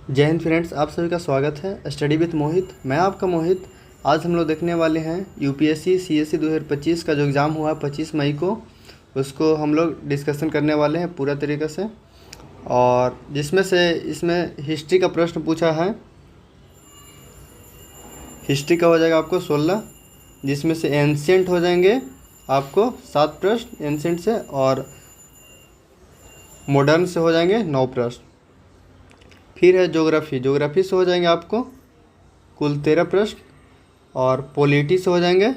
जय हिंद फ्रेंड्स, आप सभी का स्वागत है स्टडी विथ मोहित। मैं आपका मोहित। आज हम लोग देखने वाले हैं यूपीएससी सीएससी 2025 का जो एग्ज़ाम हुआ है 25 मई को, उसको हम लोग डिस्कशन करने वाले हैं पूरा तरीके से। और जिसमें से इसमें हिस्ट्री का प्रश्न पूछा है। हिस्ट्री का हो जाएगा आपको 16, जिसमें से एंशिएंट हो जाएंगे आपको 7 प्रश्न एंशिएंट से, और मॉडर्न से हो जाएंगे 9 प्रश्न। फिर है ज्योग्राफी से हो जाएंगे आपको कुल 13 प्रश्न, और पॉलिटी से हो जाएंगे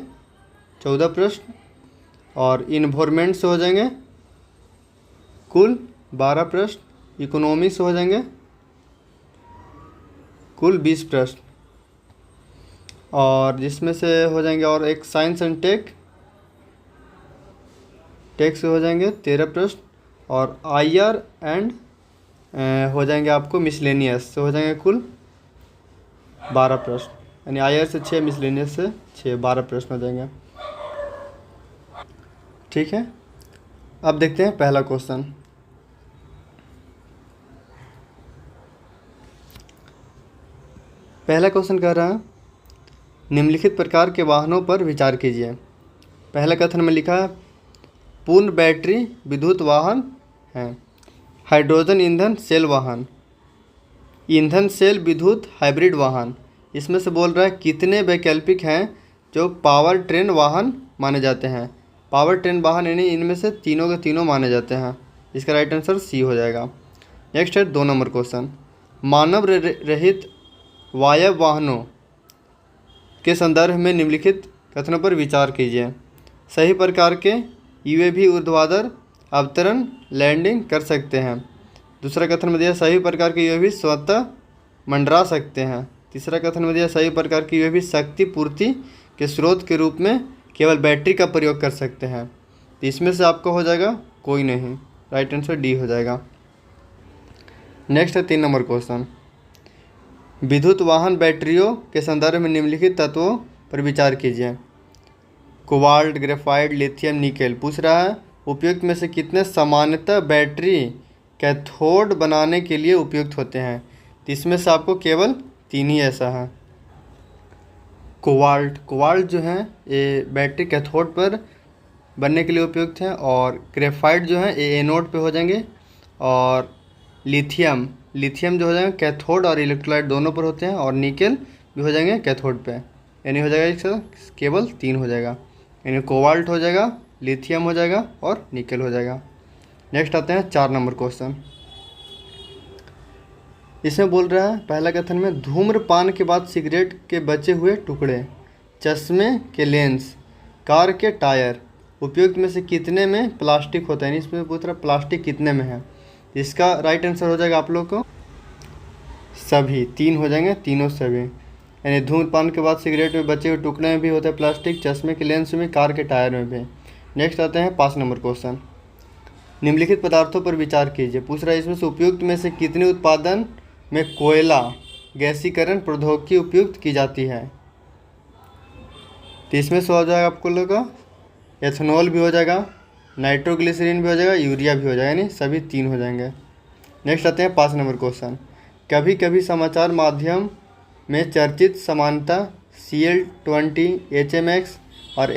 14 प्रश्न, और इन्वायरमेंट से हो जाएंगे कुल 12 प्रश्न, इकोनॉमी से हो जाएंगे कुल 20 प्रश्न, और जिसमें से हो जाएंगे और एक साइंस एंड टेक से हो जाएंगे 13 प्रश्न, और आईआर एंड हो जाएंगे आपको मिसलेनियस से हो जाएंगे कुल 12 प्रश्न, यानी आईआर से 6, मिसलेनियस से 6, 12 प्रश्न हो जाएंगे। ठीक है, अब देखते हैं पहला क्वेश्चन। पहला क्वेश्चन कह रहा है निम्नलिखित प्रकार के वाहनों पर विचार कीजिए। पहला कथन में लिखा है पूर्ण बैटरी विद्युत वाहन हैं, हाइड्रोजन ईंधन सेल वाहन, ईंधन सेल विद्युत हाइब्रिड वाहन। इसमें से बोल रहा है कितने वैकल्पिक हैं जो पावर ट्रेन वाहन माने जाते हैं। पावर ट्रेन वाहन यानी इनमें से तीनों के तीनों माने जाते हैं। इसका राइट आंसर सी हो जाएगा। नेक्स्ट है 2 नंबर क्वेश्चन, मानव रहित वायव वाहनों के संदर्भ में निम्नलिखित कथनों पर विचार कीजिए। सही प्रकार के यूएवी ऊर्ध्वाधर अवतरण लैंडिंग कर सकते हैं। दूसरा कथन में दिया सही प्रकार के यूएवी स्वतः मंडरा सकते हैं। तीसरा कथन में दिया सही प्रकार की यूएवी शक्ति पूर्ति के स्रोत के रूप में केवल बैटरी का प्रयोग कर सकते हैं। तो इसमें से आपको हो जाएगा कोई नहीं, राइट आंसर डी हो जाएगा। नेक्स्ट है 3 नंबर क्वेश्चन, विद्युत वाहन बैटरियों के संदर्भ में निम्नलिखित तत्वों पर विचार कीजिए। Cobalt, graphite, lithium, nickel. पूछ रहा है उपयुक्त में से कितने सामान्यतः बैटरी कैथोड बनाने के लिए उपयुक्त होते हैं। तो इसमें से आपको केवल 3 ही ऐसा है। कोबाल्ट जो है ये बैटरी कैथोड पर बनने के लिए उपयुक्त है, और ग्रेफाइट जो है ये एनोड पे हो जाएंगे, और लिथियम जो हो जाएंगे कैथोड और इलेक्ट्रोलाइट दोनों पर होते हैं, और निकेल भी हो जाएंगे कैथोड पे। यानी हो जाएगा इसका केवल 3 हो जाएगा, यानी कोबाल्ट हो जाएगा, लिथियम हो जाएगा और निकेल हो जाएगा। नेक्स्ट आते हैं 4 नंबर क्वेश्चन। इसमें बोल रहा है पहला कथन में धूम्रपान के बाद सिगरेट के बचे हुए टुकड़े, चश्मे के लेंस, कार के टायर उपयुक्त में से कितने में प्लास्टिक होता है। इसमें पूछ रहा प्लास्टिक कितने में है। इसका राइट आंसर हो जाएगा आप लोग को सभी 3 हो जाएंगे, तीनों सभी। यानी धूम्रपान के बाद सिगरेट में बचे हुए टुकड़े में भी होता है प्लास्टिक, चश्मे के लेंस में, कार के टायर में भी। नेक्स्ट आते हैं 5 नंबर क्वेश्चन, निम्नलिखित पदार्थों पर विचार कीजिए। पूछ रहा है इसमें से उपयुक्त में से कितने उत्पादन में कोयला गैसीकरण प्रौद्योगिकी उपयुक्त की जाती है। तो इसमें से हो जाएगा आपको लोग का एथेनॉल भी हो जाएगा, नाइट्रोग्लिसरीन भी हो जाएगा, यूरिया भी हो जाएगा, यानी सभी 3 हो जाएंगे। नेक्स्ट आते हैं 5 नंबर क्वेश्चन, कभी कभी समाचार माध्यम में चर्चित समानता CL20, HMX और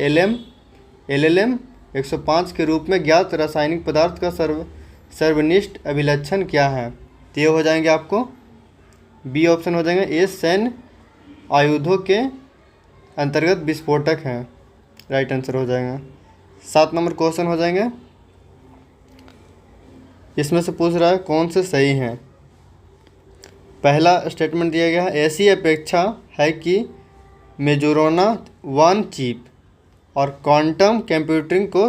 LLM 105 के रूप में ज्ञात रासायनिक पदार्थ का सर्वनिष्ठ अभिलक्षण क्या है। तो ये हो जाएंगे आपको बी ऑप्शन हो जाएंगे, ये सैन्य आयुधों के अंतर्गत विस्फोटक हैं, राइट आंसर हो जाएगा। 7 नंबर क्वेश्चन हो जाएंगे, इसमें से पूछ रहा है कौन से सही हैं। पहला स्टेटमेंट दिया गया है ऐसी अपेक्षा है कि मेजोराना 1 चिप और क्वांटम कंप्यूटिंग को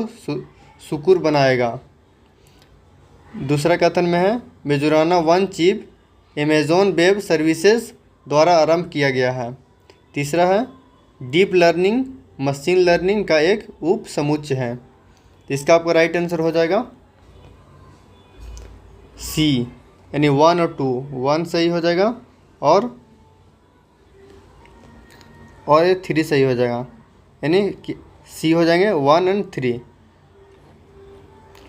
सुकुर बनाएगा। दूसरा कथन में है मेजोराना 1 चिप अमेज़ॉन वेब सर्विसेज द्वारा आरंभ किया गया है। तीसरा है डीप लर्निंग मशीन लर्निंग का एक उप समुच्चय है। तो इसका आपका राइट आंसर हो जाएगा सी, यानी 1 और 2, 1 सही हो जाएगा और ये 3 सही हो जाएगा, यानी सी हो जाएंगे 1 और 3।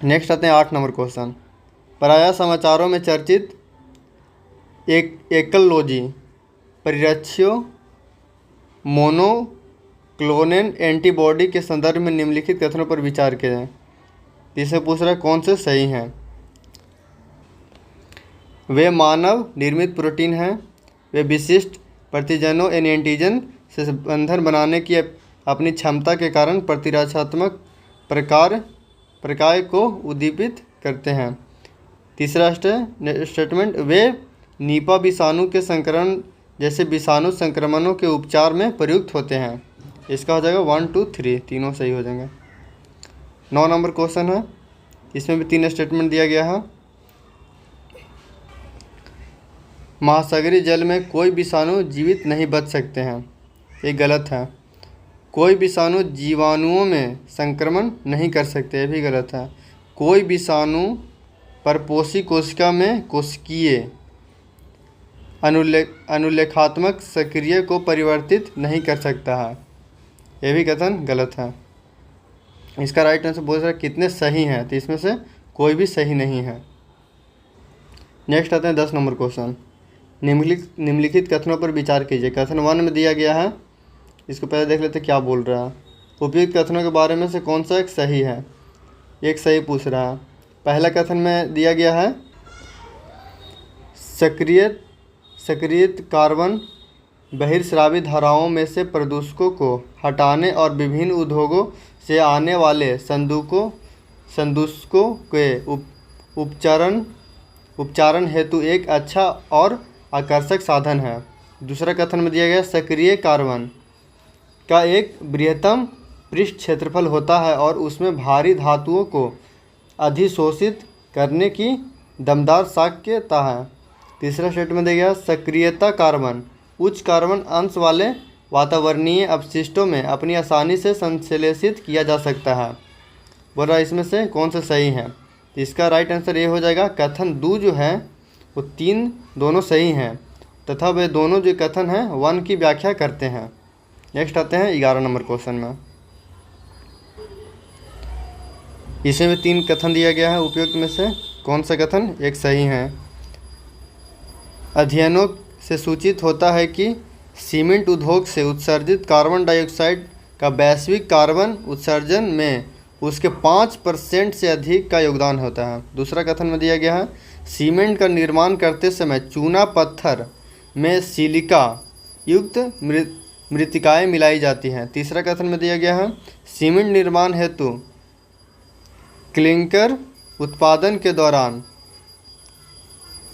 नेक्स्ट आते हैं 8 नंबर क्वेश्चन, पराया समाचारों में चर्चित एकलॉजी, परिरक्षियों, मोनोक्लोनल एंटीबॉडी के संदर्भ में निम्नलिखित कथनों पर विचार करें। इससे पूछ रहा है कौन से सही हैं। वे मानव निर्मित प्रोटीन हैं। वे विशिष्ट प्रतिजनों एंटीजन से बंधन बनाने की अपनी क्षमता के कारण प्रतिरक्षात्मक प्रकार को उद्दीपित करते हैं। तीसरा स्टेटमेंट, वे निपा विषाणु के संक्रमण जैसे विषाणु संक्रमणों के उपचार में प्रयुक्त होते हैं। इसका हो जाएगा 1, 2, 3, तीनों सही हो जाएंगे। 9 नंबर क्वेश्चन है, इसमें भी 3 स्टेटमेंट दिया गया है। महासागरीय जल में कोई विषाणु जीवित नहीं बच सकते हैं, ये गलत है। कोई विषाणु जीवाणुओं में संक्रमण नहीं कर सकते, ये भी गलत है। कोई विषाणु परपोषी कोशिका में कोशिकीय अनुलेखात्मक सक्रिय को परिवर्तित नहीं कर सकता है, यह भी कथन गलत है। इसका राइट आंसर बहुत सारे कितने सही हैं, तो इसमें से कोई भी सही नहीं है। नेक्स्ट आते हैं 10 नंबर क्वेश्चन। निम्नलिखित कथनों पर विचार कीजिए। कथन 1 में दिया गया है, इसको पहले देख लेते क्या बोल रहा है। उपयुक्त कथनों के बारे में से कौन सा एक सही है, एक सही पूछ रहा है। पहला कथन में दिया गया है सक्रियत कार्बन बहिर्स्रावी धाराओं में से प्रदूषकों को हटाने और विभिन्न उद्योगों से आने वाले संदूषकों के उपचारण हेतु एक अच्छा और आकर्षक साधन है। दूसरा कथन में दिया गया सक्रिय कार्बन का एक बृहत्तम पृष्ठ क्षेत्रफल होता है और उसमें भारी धातुओं को अधिशोषित करने की दमदार साक्ष्यता है। तीसरा स्टेटमेंट दिया गया सक्रियता कार्बन उच्च कार्बन अंश वाले वातावरणीय अपशिष्टों में अपनी आसानी से संश्लेषित किया जा सकता है। बोल रहा इसमें से कौन सा सही है, तो इसका राइट आंसर ये हो जाएगा कथन 2 जो है वो 3 दोनों सही हैं तथा वे दोनों जो कथन हैं 1 की व्याख्या करते हैं। नेक्स्ट आते हैं 11 नंबर क्वेश्चन में। इसमें 3 कथन दिया गया है, उपयुक्त में से कौन सा कथन एक सही है। अध्ययनों से सूचित होता है कि सीमेंट उद्योग से उत्सर्जित कार्बन डाइऑक्साइड का वैश्विक कार्बन उत्सर्जन में उसके 5% से अधिक का योगदान होता है। दूसरा कथन में दिया गया है सीमेंट का निर्माण करते समय चूना पत्थर में सिलिका युक्त मृत्तिकाएं मिलाई जाती हैं। तीसरा कथन में दिया गया है सीमेंट निर्माण हेतु क्लिंकर उत्पादन के दौरान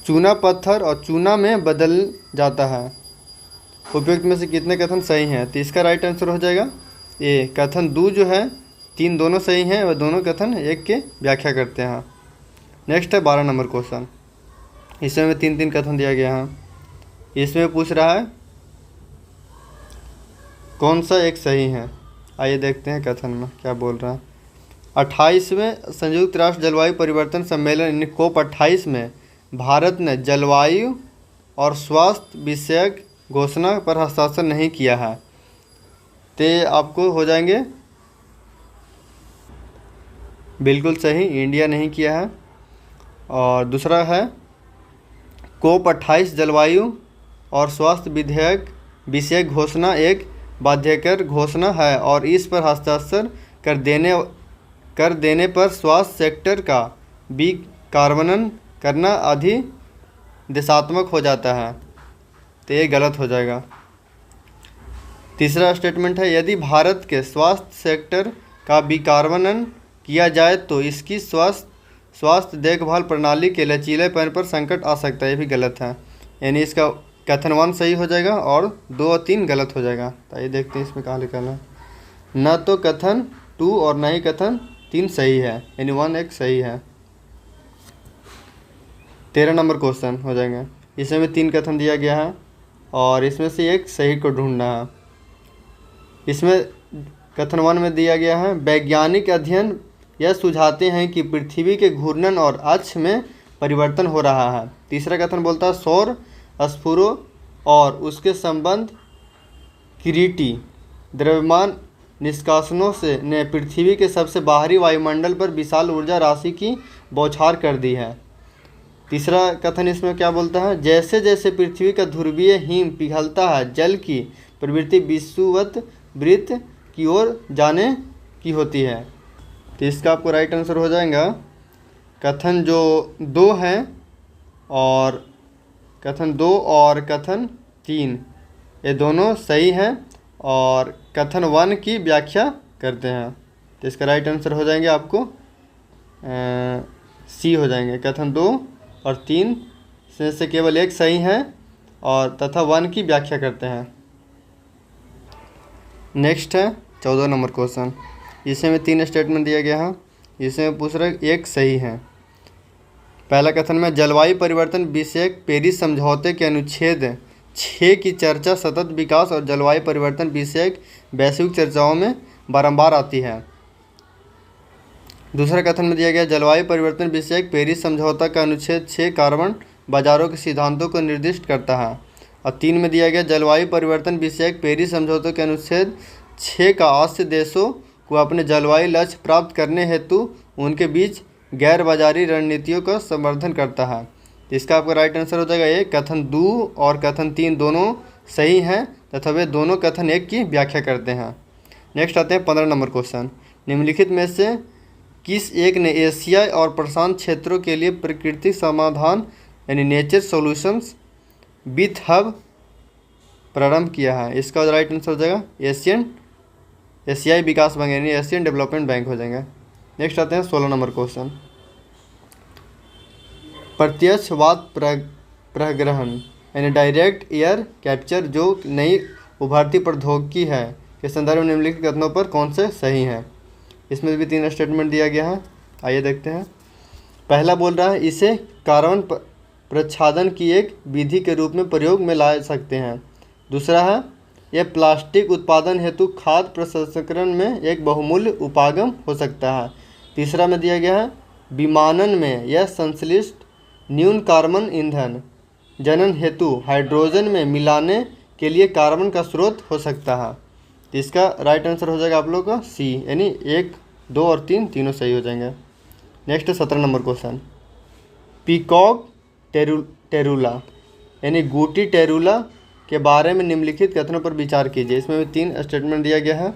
चूना पत्थर और चूना में बदल जाता है। उपयुक्त में से कितने कथन सही हैं, तो इसका राइट आंसर हो जाएगा ये कथन 2 जो है 3 दोनों सही हैं, वह दोनों कथन एक के व्याख्या करते हैं। नेक्स्ट है 12 नंबर क्वेश्चन। इसमें 3 कथन दिया गया है। इसमें पूछ रहा है कौन सा एक सही है। आइए देखते हैं कथन में क्या बोल रहा है। 28वें संयुक्त राष्ट्र जलवायु परिवर्तन सम्मेलन यानी COP 28 में भारत ने जलवायु और स्वास्थ्य विषयक घोषणा पर हस्ताक्षर नहीं किया है, तो आपको हो जाएंगे बिल्कुल सही, इंडिया नहीं किया है। और दूसरा है COP 28 जलवायु और स्वास्थ्य विधेयक विषयक घोषणा एक बाध्यकर घोषणा है और इस पर हस्ताक्षर कर देने पर स्वास्थ्य सेक्टर का विकार्बनन करना अधिदिशात्मक हो जाता है, तो ये गलत हो जाएगा। तीसरा स्टेटमेंट है यदि भारत के स्वास्थ्य सेक्टर का विकार्बनन किया जाए तो इसकी स्वास्थ्य देखभाल प्रणाली के लचीलेपन पर संकट आ सकता है, ये भी गलत है। यानी इसका कथन 1 सही हो जाएगा और 2 और 3 गलत हो जाएगा। तो ये देखते हैं इसमें कहाँ लिखा है, न तो कथन 2 और न ही कथन 3 सही है, यानी 1 एक सही है। 13 नंबर क्वेश्चन हो जाएंगे। इसमें 3 कथन दिया गया है और इसमें से एक सही को ढूंढना है। इसमें कथन 1 में दिया गया है वैज्ञानिक अध्ययन यह सुझाते हैं कि पृथ्वी के घूर्णन और अक्ष में परिवर्तन हो रहा है। तीसरा कथन बोलता है सौर स्फुरों और उसके संबंध किरीटी द्रव्यमान निष्कासनों से ने पृथ्वी के सबसे बाहरी वायुमंडल पर विशाल ऊर्जा राशि की बौछार कर दी है। तीसरा कथन इसमें क्या बोलता है, जैसे जैसे पृथ्वी का ध्रुवीय हिम पिघलता है जल की प्रवृत्ति विषुवत वृत्त की ओर जाने की होती है। तो इसका आपको राइट आंसर हो जाएगा कथन जो 2 है और कथन 2 और कथन 3, ये दोनों सही हैं और कथन 1 की व्याख्या करते हैं। तो इसका राइट आंसर हो जाएंगे आपको सी हो जाएंगे। कथन 2 और 3 से केवल एक सही है और तथा 1 की व्याख्या करते हैं। नेक्स्ट है 14 नंबर क्वेश्चन। इसमें 3 स्टेटमेंट दिया गया है, इसमें पूछ रहे एक सही है। पहला कथन में जलवायु परिवर्तन विषयक पेरिस समझौते के अनुच्छेद 6 की चर्चा सतत विकास और जलवायु परिवर्तन विषयक वैश्विक चर्चाओं में बारंबार आती है। दूसरा कथन में दिया गया जलवायु परिवर्तन विषयक पेरिस समझौता का अनुच्छेद 6 कार्बन बाजारों के सिद्धांतों को निर्दिष्ट करता है। और 3 में दिया गया जलवायु परिवर्तन विषयक पेरिस समझौते के अनुच्छेद 6 का आश्य देशों को अपने जलवायु लक्ष्य प्राप्त करने हेतु उनके बीच गैर बाजारी रणनीतियों का समर्थन करता है। इसका आपका राइट आंसर हो जाएगा ये। कथन 2 और कथन 3 दोनों सही हैं तथा वे दोनों कथन 1 की व्याख्या करते हैं। नेक्स्ट आते हैं 15 नंबर क्वेश्चन। निम्नलिखित में से किस एक ने एशिया और प्रशांत क्षेत्रों के लिए प्राकृतिक समाधान यानी नेचर सॉल्यूशंस विथ हब प्रारंभ किया है? इसका राइट आंसर हो जाएगा एशियाई विकास बैंक यानी एशियन डेवलपमेंट बैंक हो जाएंगे। नेक्स्ट आते हैं 16 नंबर क्वेश्चन। प्रत्यक्षवाद प्रग्रहण यानी डायरेक्ट एयर कैप्चर जो नई उभरती प्रौद्योगिकी है के संदर्भ में निम्नलिखित कथनों पर कौन से सही हैं? इसमें भी 3 स्टेटमेंट दिया गया है, आइए देखते हैं। पहला बोल रहा है इसे कार्बन प्रच्छादन की एक विधि के रूप में प्रयोग में ला सकते हैं। दूसरा है यह प्लास्टिक उत्पादन हेतु खाद्य प्रसंस्करण में एक बहुमूल्य उपागम हो सकता है। तीसरा में दिया गया है विमानन में यह संश्लिष्ट न्यून कार्बन ईंधन जनन हेतु हाइड्रोजन में मिलाने के लिए कार्बन का स्रोत हो सकता है। इसका राइट आंसर हो जाएगा आप लोग का सी यानी 1, 2 और 3 तीनों सही हो जाएंगे। Next 17 number question. पीकॉक टेरुला यानी गूटी टेरुला के बारे में निम्नलिखित कथनों पर विचार कीजिए। इसमें भी 3 स्टेटमेंट दिया गया है।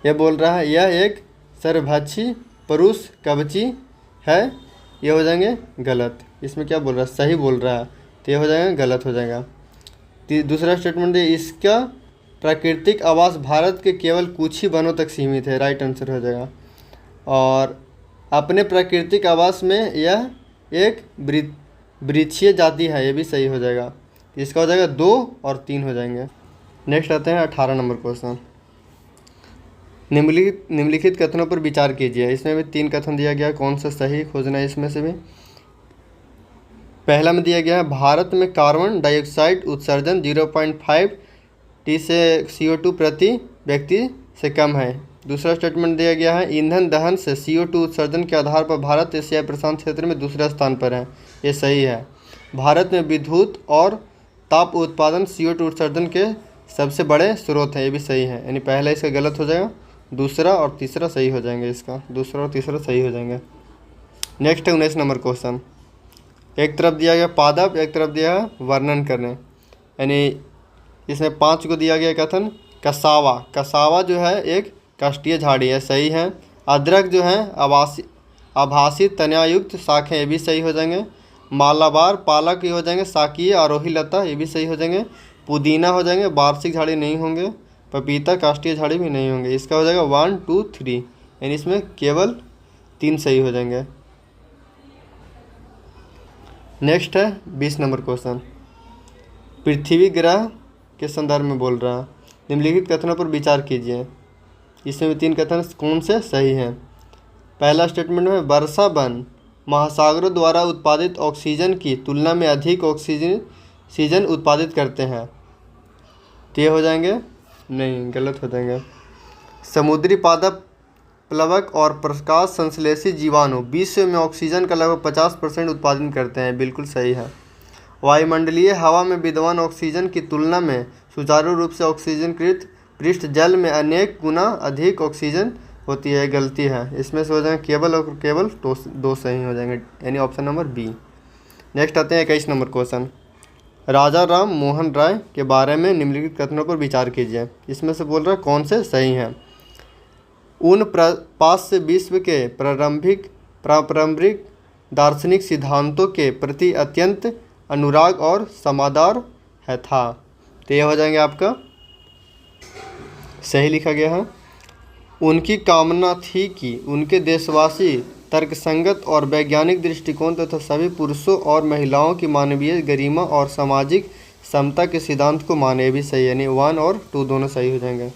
यह बोल रहा है यह एक सर्वभक्षी पुरुष कवची है, ये हो जाएंगे गलत। इसमें क्या बोल रहा है सही बोल रहा है तो ये हो जाएगा गलत हो जाएगा। दूसरा स्टेटमेंट है इसका प्राकृतिक आवास भारत के केवल कुछ ही वनों तक सीमित है, राइट आंसर हो जाएगा। और अपने प्राकृतिक आवास में यह एक वृक्षीय जाति है, ये भी सही हो जाएगा। इसका हो जाएगा 2 और 3 हो जाएंगे। नेक्स्ट आते हैं 18 नंबर क्वेश्चन। निम्नलिखित कथनों पर विचार कीजिए। इसमें भी 3 कथन दिया गया, कौन सा सही खोजना है इसमें से भी। पहला में दिया गया है भारत में कार्बन डाइऑक्साइड उत्सर्जन 0.5 टी से CO2 प्रति व्यक्ति से कम है। दूसरा स्टेटमेंट दिया गया है ईंधन दहन से CO2 उत्सर्जन के आधार पर भारत एशियाई प्रशांत क्षेत्र में दूसरे स्थान पर है, ये सही है। भारत में विद्युत और ताप उत्पादन CO2 उत्सर्जन के सबसे बड़े स्रोत हैं, ये भी सही है। यानी पहला इसका गलत हो जाएगा, दूसरा और तीसरा सही हो जाएंगे। इसका दूसरा और तीसरा सही हो जाएंगे। नेक्स्ट है 19 नंबर क्वेश्चन। एक तरफ दिया गया पादप, एक तरफ दिया गया वर्णन करने, यानी इसमें 5 को दिया गया कथन। कसावा जो है एक काष्ठीय झाड़ी है, सही है। अदरक जो है आभासी तनायुक्त शाखें, ये भी सही हो जाएंगे। मालाबार पालक ये हो जाएंगे, साकीय आरोही लता ये भी सही हो जाएंगे। पुदीना हो जाएंगे, वार्षिक झाड़ी नहीं होंगे। पपीता काष्ठीय झाड़ी भी नहीं होंगे। इसका हो जाएगा 1, 2, 3, यानी इसमें केवल 3 सही हो जाएंगे। नेक्स्ट है 20 नंबर क्वेश्चन। पृथ्वी ग्रह के संदर्भ में बोल रहा है, निम्नलिखित कथनों पर विचार कीजिए। इसमें भी 3 कथन कौन से सही हैं। पहला स्टेटमेंट में वर्षा वन महासागरों द्वारा उत्पादित ऑक्सीजन की तुलना में अधिक ऑक्सीजन उत्पादित करते हैं, तो ये हो जाएंगे नहीं, गलत हो जाएंगे। समुद्री पादप प्लवक और प्रकाश संश्लेषी जीवाणु विश्व में ऑक्सीजन का लगभग 50% उत्पादन करते हैं, बिल्कुल सही है। वायुमंडलीय हवा में विद्यमान ऑक्सीजन की तुलना में सुचारू रूप से ऑक्सीजनकृत पृष्ठ जल में अनेक गुना अधिक ऑक्सीजन होती है, गलती है। इसमें से हो जाएंगे केवल और केवल 2 सही हो जाएंगे, यानी ऑप्शन नंबर बी नेक्स्ट आते हैं 21 नंबर क्वेश्चन। राजा राम मोहन राय के बारे में निम्नलिखित कथनों पर विचार कीजिए। इसमें से बोल रहा है कौन से सही हैं। उन पाश्चात्य विश्व के प्रारंभिक दार्शनिक सिद्धांतों के प्रति अत्यंत अनुराग और समादर है था। तो ये हो जाएंगे आपका सही लिखा गया है। उनकी कामना थी कि उनके देशवासी तर्कसंगत और वैज्ञानिक दृष्टिकोण तथा सभी पुरुषों और महिलाओं की मानवीय गरिमा और सामाजिक समता के सिद्धांत को माने। भी सही, यानी 1 और 2 दोनों सही हो जाएंगे।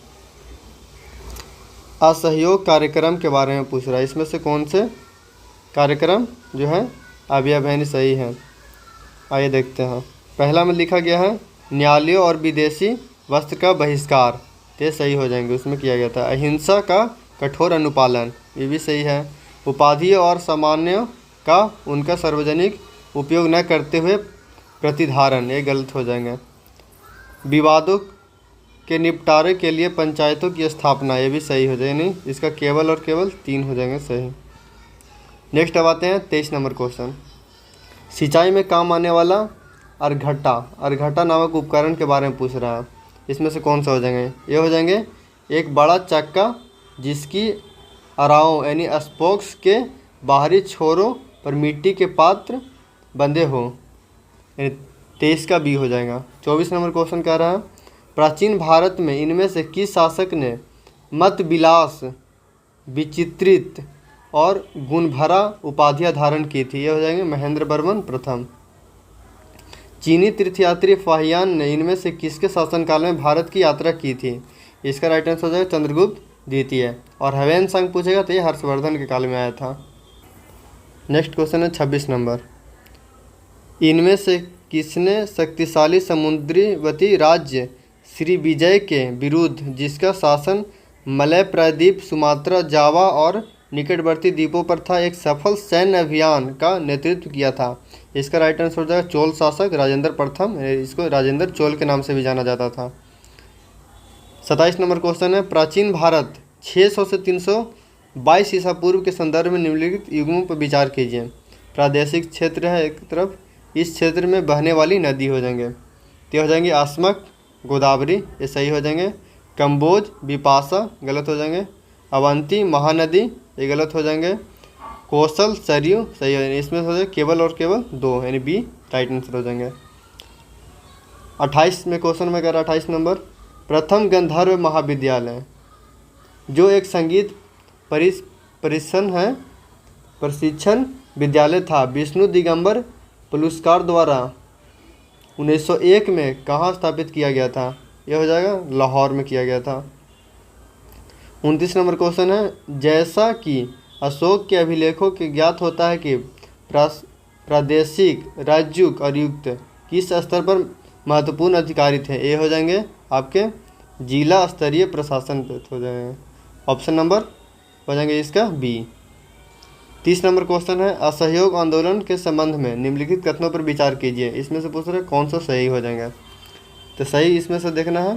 असहयोग कार्यक्रम के बारे में पूछ रहा है। इसमें से कौन से कार्यक्रम जो है अभियानी सही है। आइए देखते हैं। पहला में लिखा गया है न्यायालयों और विदेशी वस्त्र का बहिष्कार, ये सही हो जाएंगे। उसमें किया गया था अहिंसा का कठोर अनुपालन, ये भी सही है। उपाधियों और सामान्यों का उनका सार्वजनिक उपयोग न करते हुए प्रतिधारण, ये गलत हो जाएंगे। विवादों के निपटारे के लिए पंचायतों की स्थापना, ये भी सही हो जाएगी। नहीं, इसका केवल और केवल 3 हो जाएंगे सही। नेक्स्ट अब आते हैं 23 नंबर क्वेश्चन। सिंचाई में काम आने वाला अर्घटा नामक उपकरण के बारे में पूछ रहा है। इसमें से कौन सा हो जाएंगे। ये हो जाएंगे एक बड़ा चक्का जिसकी अराओं यानी स्पोक्स के बाहरी छोरों पर मिट्टी के पात्र बंधे हो, यानी 23 का बी हो जाएगा। 24 नंबर क्वेश्चन कह रहा है प्राचीन भारत में इनमें से किस शासक ने मत विलास विचित्रित और गुणभरा उपाधियां धारण की थी। ये हो जाएंगे महेंद्र वर्मन प्रथम। चीनी तीर्थयात्री फाहियान ने इनमें से किसके शासनकाल में भारत की यात्रा की थी। इसका राइट आंसर हो जाएगा चंद्रगुप्त द्वितीय। और हवेन संग पूछेगा तो ये हर्षवर्धन के काल में आया था। नेक्स्ट क्वेश्चन है 26 नंबर। इनमें से किसने शक्तिशाली समुद्रीवती राज्य श्री विजय के विरुद्ध, जिसका शासन मलय प्रायद्वीप, सुमात्रा, जावा और निकटवर्ती द्वीपों पर था, एक सफल सैन्य अभियान का नेतृत्व किया था। इसका राइट आंसर हो जाएगा चोल शासक राजेंद्र प्रथम, इसको राजेंद्र चोल के नाम से भी जाना जाता था। 27 नंबर क्वेश्चन है प्राचीन भारत 600 से 322 ईसा पूर्व के संदर्भ में निम्नलिखित युगों पर विचार कीजिए। प्रादेशिक क्षेत्र है एक तरफ, इस क्षेत्र में बहने वाली नदी हो जाएंगे तो हो जाएंगे आसमक, गोदावरी, ये सही हो जाएंगे। कंबोज, बिपाशा, गलत हो जाएंगे। अवंती, महानदी, ये गलत हो जाएंगे। कौशल, सरयू, सही हो जाएंगे। इसमें हो जाएगा केवल और केवल 2, यानी बी राइट आंसर हो जाएंगे। 28 में क्वेश्चन में कह रहा 28 नंबर प्रथम गंधर्व महाविद्यालय जो एक संगीत प्रशिक्षण विद्यालय था, विष्णु दिगंबर पुरस्कार द्वारा 1901 में कहाँ स्थापित किया गया था। यह हो जाएगा लाहौर में किया गया था। 29 नंबर क्वेश्चन है जैसा कि अशोक के अभिलेखों के ज्ञात होता है कि प्रादेशिक, राज्युक और युक्त किस स्तर पर महत्वपूर्ण अधिकारी थे। ये हो जाएंगे आपके जिला स्तरीय प्रशासन पे हो जाएंगे। ऑप्शन नंबर हो जाएंगे इसका बी। 30 नंबर क्वेश्चन है असहयोग आंदोलन के संबंध में निम्नलिखित कथनों पर विचार कीजिए। इसमें से पूछ रहे कौन सा सही हो जाएगा। तो सही इसमें से देखना है।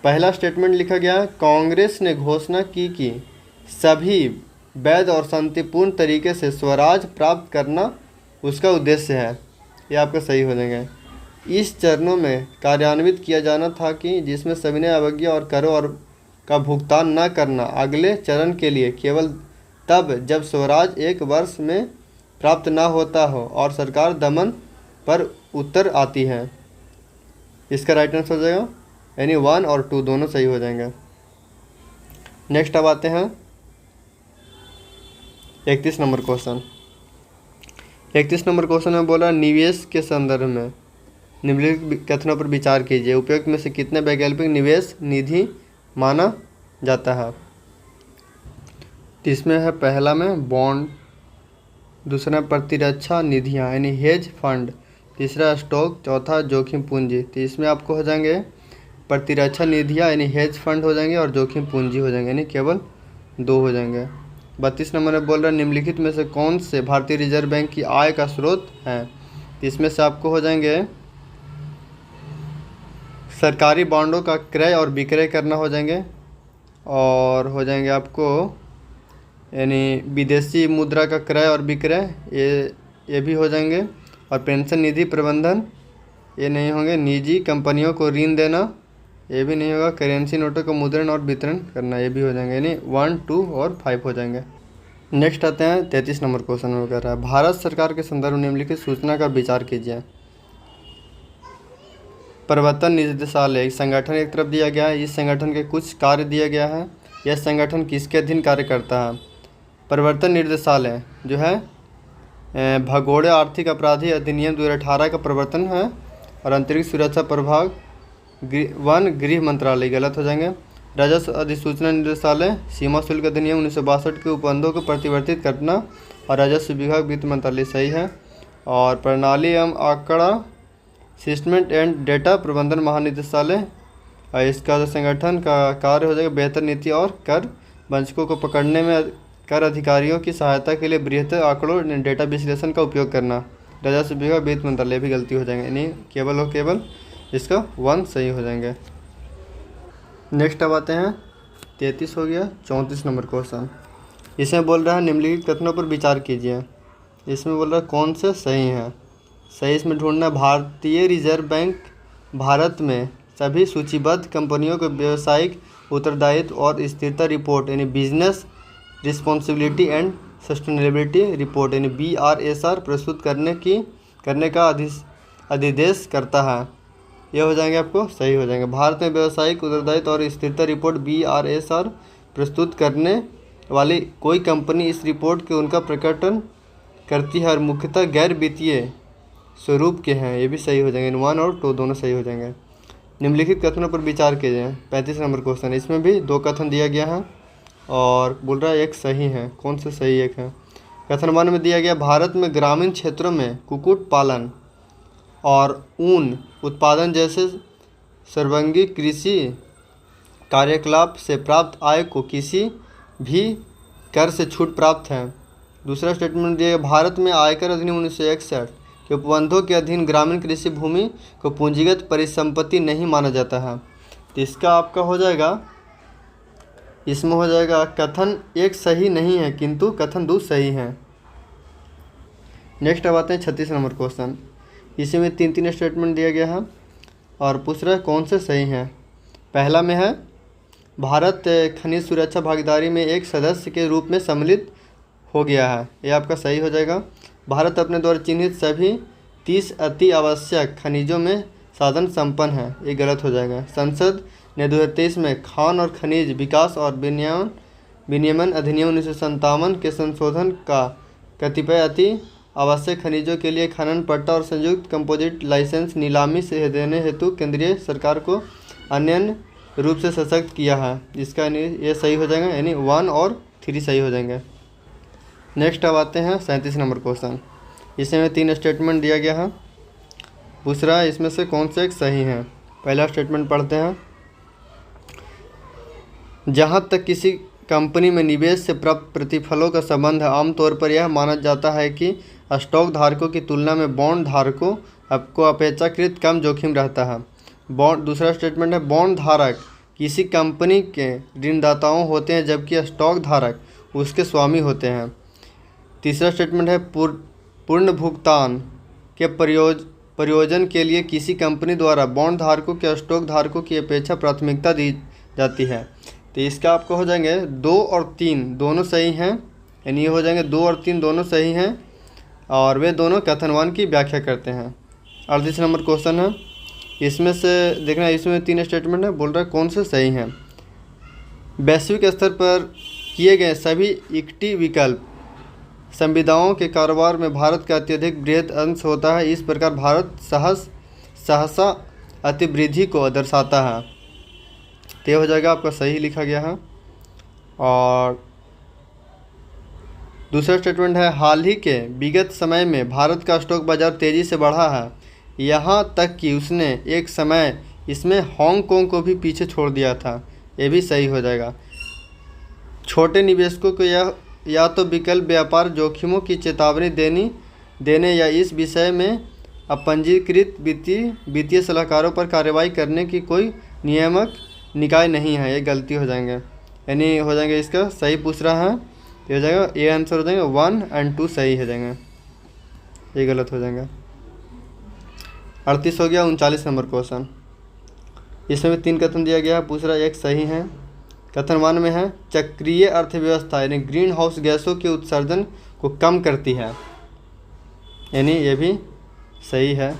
पहला स्टेटमेंट लिखा गया कांग्रेस ने घोषणा की कि सभी वैध और शांतिपूर्ण तरीके से स्वराज प्राप्त करना उसका उद्देश्य है। ये आपका सही हो जाएगा। इस चरणों में कार्यान्वित किया जाना था कि जिसमें सभी ने अवज्ञा और करों और का भुगतान न करना। अगले चरण के लिए केवल तब जब स्वराज एक वर्ष में प्राप्त न होता हो और सरकार दमन पर उतर आती है। इसका राइट आंसर हो जाएगा यानी 1 और 2 दोनों सही हो जाएंगे। नेक्स्ट अब आते हैं 31 नंबर क्वेश्चन। 31 नंबर क्वेश्चन में बोला निवेश के संदर्भ में निम्नलिखित कथनों पर विचार कीजिए। उपयुक्त में से कितने वैकल्पिक निवेश निधि माना जाता है। इसमें है पहला में बॉन्ड, दूसरा प्रतिरक्षा निधियाँ यानी हेज फंड, तीसरा स्टॉक, चौथा जोखिम पूंजी। तो इसमें आपको हो जाएंगे प्रतिरक्षा निधियाँ यानी हेज फंड हो जाएंगे और जोखिम पूंजी हो जाएंगे यानी केवल 2 हो जाएंगे। 32 नंबर में बोल रहा है निम्नलिखित में से कौन से भारतीय रिजर्व बैंक की आय का स्रोत है। तो इसमें से आपको हो जाएंगे सरकारी बॉन्डों का क्रय और विक्रय करना हो जाएंगे और हो जाएंगे आपको यानी विदेशी मुद्रा का क्रय और विक्रय ये भी हो जाएंगे और पेंशन निधि प्रबंधन ये नहीं होंगे। निजी कंपनियों को ऋण देना ये भी नहीं होगा। करेंसी नोटों का मुद्रण और वितरण करना ये भी हो जाएंगे, यानी 1, 2 और 5 हो जाएंगे। नेक्स्ट आते हैं 33 नंबर क्वेश्चन में कह रहा है भारत सरकार के संदर्भ में निम्नलिखित सूचना का विचार कीजिए। प्रवर्तन निदेशालय एक संगठन एक तरफ दिया गया है, इस संगठन के कुछ कार्य दिया गया है। यह संगठन किसके अधीन कार्य करता है? प्रवर्तन निर्देशालय जो है भगोड़े आर्थिक अपराधी अधिनियम 2018 का प्रवर्तन है। और अंतरिक्ष सुरक्षा प्रभाग वन गृह मंत्रालय गलत हो जाएंगे। राजस्व अधिसूचना निदेशालय सीमा शुल्क अधिनियम 1962 के उपबंधों को प्रतिवर्तित करना और राजस्व विभाग वित्त मंत्रालय सही है। और प्रणाली एवं आंकड़ा सिस्टमेंट एंड डेटा प्रबंधन महानिदेशालय और इसका जो संगठन का कार्य हो जाएगा बेहतर नीति और कर वंचकों को पकड़ने में कर अधिकारियों की सहायता के लिए बृहत आंकड़ों डेटा विश्लेषण का उपयोग करना। राजस्व विभाग वित्त मंत्रालय भी गलती हो जाएंगे, यानी केवल इसका 1 सही हो जाएंगे। नेक्स्ट अब आते हैं 33 हो गया 34 नंबर क्वेश्चन। इसमें बोल रहा है निम्नलिखित कथनों पर विचार कीजिए। इसमें बोल रहा है कौन से सही हैं। सही इसमें ढूंढना भारतीय रिजर्व बैंक भारत में सभी सूचीबद्ध कंपनियों को व्यावसायिक उत्तरदायित्व और स्थिरता रिपोर्ट यानी business responsibility and sustainability report यानी BRSR प्रस्तुत करने का अधिदेश करता है। यह हो जाएंगे आपको सही हो जाएंगे। भारत में व्यावसायिक उत्तरदायित्व और स्थिरता रिपोर्ट BRSR प्रस्तुत करने वाली कोई कंपनी इस रिपोर्ट के उनका प्रकटन करती है और मुख्यतः गैर वित्तीय स्वरूप के हैं। ये भी सही हो जाएंगे, 1 और 2 दोनों सही हो जाएंगे। निम्नलिखित कथनों पर विचार कीजिए। 35 नंबर क्वेश्चन। इसमें भी 2 कथन दिया गया है और बोल रहा है एक सही है। कौन से सही एक है? कथन 1 में दिया गया भारत में ग्रामीण क्षेत्रों में कुक्कुट पालन और ऊन उत्पादन जैसे सर्वांगी कृषि कार्यकलाप से प्राप्त आय को किसी भी कर से छूट प्राप्त है। दूसरा स्टेटमेंट दिया गया भारत में आयकर अधिनियम 1961 के उपबंधों के अधीन ग्रामीण कृषि भूमि को पूंजीगत परिसंपत्ति नहीं माना जाता है। तो इसका आपका हो जाएगा, इसमें हो जाएगा कथन 1 सही नहीं है किंतु कथन 2 सही है। नेक्स्ट अब आते हैं 36 नंबर क्वेश्चन। इसी में 3 स्टेटमेंट दिया गया है और पूछ रहा है कौन से सही हैं। पहला में है भारत खनिज सुरक्षा भागीदारी में एक सदस्य के रूप में सम्मिलित हो गया है। ये आपका सही हो जाएगा। भारत अपने द्वारा चिन्हित सभी 30 अति आवश्यक खनिजों में साधन संपन्न है। ये गलत हो जाएगा। संसद ने 2023 में खान और खनिज विकास और विनियमन अधिनियम 1957 के संशोधन का कतिपय अति आवश्यक खनिजों के लिए खनन पट्टा और संयुक्त कंपोजिट लाइसेंस नीलामी से देने हेतु केंद्रीय सरकार को अन्य रूप से सशक्त किया है। इसका ये सही हो जाएगा, यानी 1 और 3 सही हो जाएंगे। नेक्स्ट अब आते हैं 37 नंबर क्वेश्चन। इसमें 3 स्टेटमेंट दिया गया है। दूसरा इसमें से कौन से एक सही है। पहला स्टेटमेंट पढ़ते हैं। जहाँ तक किसी कंपनी में निवेश से प्राप्त प्रतिफलों का संबंध है, आमतौर पर यह माना जाता है कि स्टॉक धारकों की तुलना में बॉन्ड धारकों को अपेक्षाकृत कम जोखिम रहता है। दूसरा स्टेटमेंट है बॉन्ड धारक किसी कंपनी के ऋणदाताओं होते हैं जबकि स्टॉक धारक उसके स्वामी होते हैं। तीसरा स्टेटमेंट है पूर्ण भुगतान के प्रयोजन के लिए किसी कंपनी द्वारा बॉन्ड धारकों के स्टॉक धारकों की अपेक्षा प्राथमिकता दी जाती है। तो इसका आपको हो जाएंगे 2 और 3 दोनों सही हैं, यानी ये हो जाएंगे 2 और 3 दोनों सही हैं और वे दोनों कथन 1 की व्याख्या करते हैं। 38 नंबर क्वेश्चन है। इसमें से देखना, इसमें 3 स्टेटमेंट है। बोल रहा है कौन से सही हैं। वैश्विक स्तर पर किए गए सभी इक्विटी विकल्प संविदाओं के कारोबार में भारत का अत्यधिक बृहद अंश होता है। इस प्रकार भारत सहसा अतिवृद्धि को दर्शाता है। तो हो जाएगा आपका सही लिखा गया है। और दूसरा स्टेटमेंट है हाल ही के विगत समय में भारत का स्टॉक बाजार तेज़ी से बढ़ा है, यहाँ तक कि उसने एक समय इसमें हांगकांग को भी पीछे छोड़ दिया था। ये भी सही हो जाएगा। छोटे निवेशकों को या तो विकल्प व्यापार जोखिमों की चेतावनी देने या इस विषय में अपंजीकृत वित्तीय सलाहकारों पर कार्रवाई करने की कोई नियामक निकाय नहीं है। ये गलती हो जाएंगे, यानी हो जाएंगे इसका सही पूछ रहा है। ये हो जाएगा, ये आंसर हो जाएगा 1 और 2 सही हो जाएंगे, ये गलत हो जाएगा। 38 हो गया। 39 नंबर क्वेश्चन, इसमें भी 3 कथन दिया गया है, पूछ रहा है एक सही है। कथन 1 में है चक्रीय अर्थव्यवस्था यानी ग्रीन हाउस गैसों के उत्सर्जन को कम करती है, यानी ये भी सही है।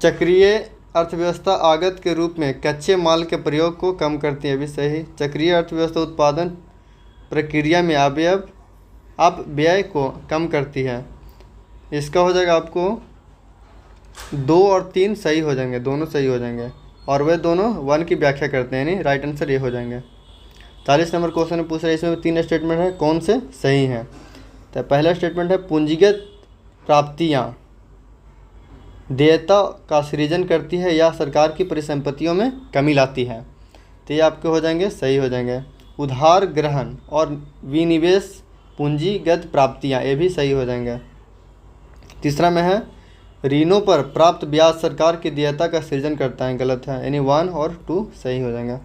चक्रीय अर्थव्यवस्था आगत के रूप में कच्चे माल के प्रयोग को कम करती है, भी सही। चक्रीय अर्थव्यवस्था उत्पादन प्रक्रिया में अपव्यय को कम करती है। इसका हो जाएगा आपको 2 और 3 सही हो जाएंगे, दोनों सही हो जाएंगे, और वे दोनों 1 की व्याख्या करते हैं, यानी राइट आंसर ये हो जाएंगे। 40 नंबर क्वेश्चन में पूछ रहा है, इसमें 3 स्टेटमेंट है, कौन से सही हैं। तो पहला स्टेटमेंट है पूंजीगत प्राप्तियाँ देयता का सृजन करती है या सरकार की परिसंपत्तियों में कमी लाती है, तो ये आपके हो जाएंगे सही हो जाएंगे। उधार ग्रहण और विनिवेश पूंजीगत प्राप्तियाँ, ये भी सही हो जाएंगे। तीसरा में है ऋणों पर प्राप्त ब्याज सरकार की देयता का सृजन करता है, गलत है, यानी 1 और 2 सही हो जाएंगे।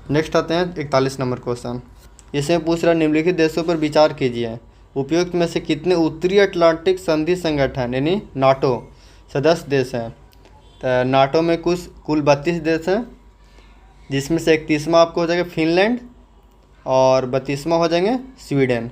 नेक्स्ट आते हैं 41 नंबर क्वेश्चन, इसमें पूछ रहा है निम्नलिखित देशों पर विचार कीजिए, उपयुक्त में से कितने उत्तरी अटलांटिक संधि संगठन यानी नाटो सदस्य देश हैं। तो नाटो में कुल 32 देश हैं, जिसमें से 31वां आपको हो जाएगा फिनलैंड और 32वां हो जाएंगे स्वीडन।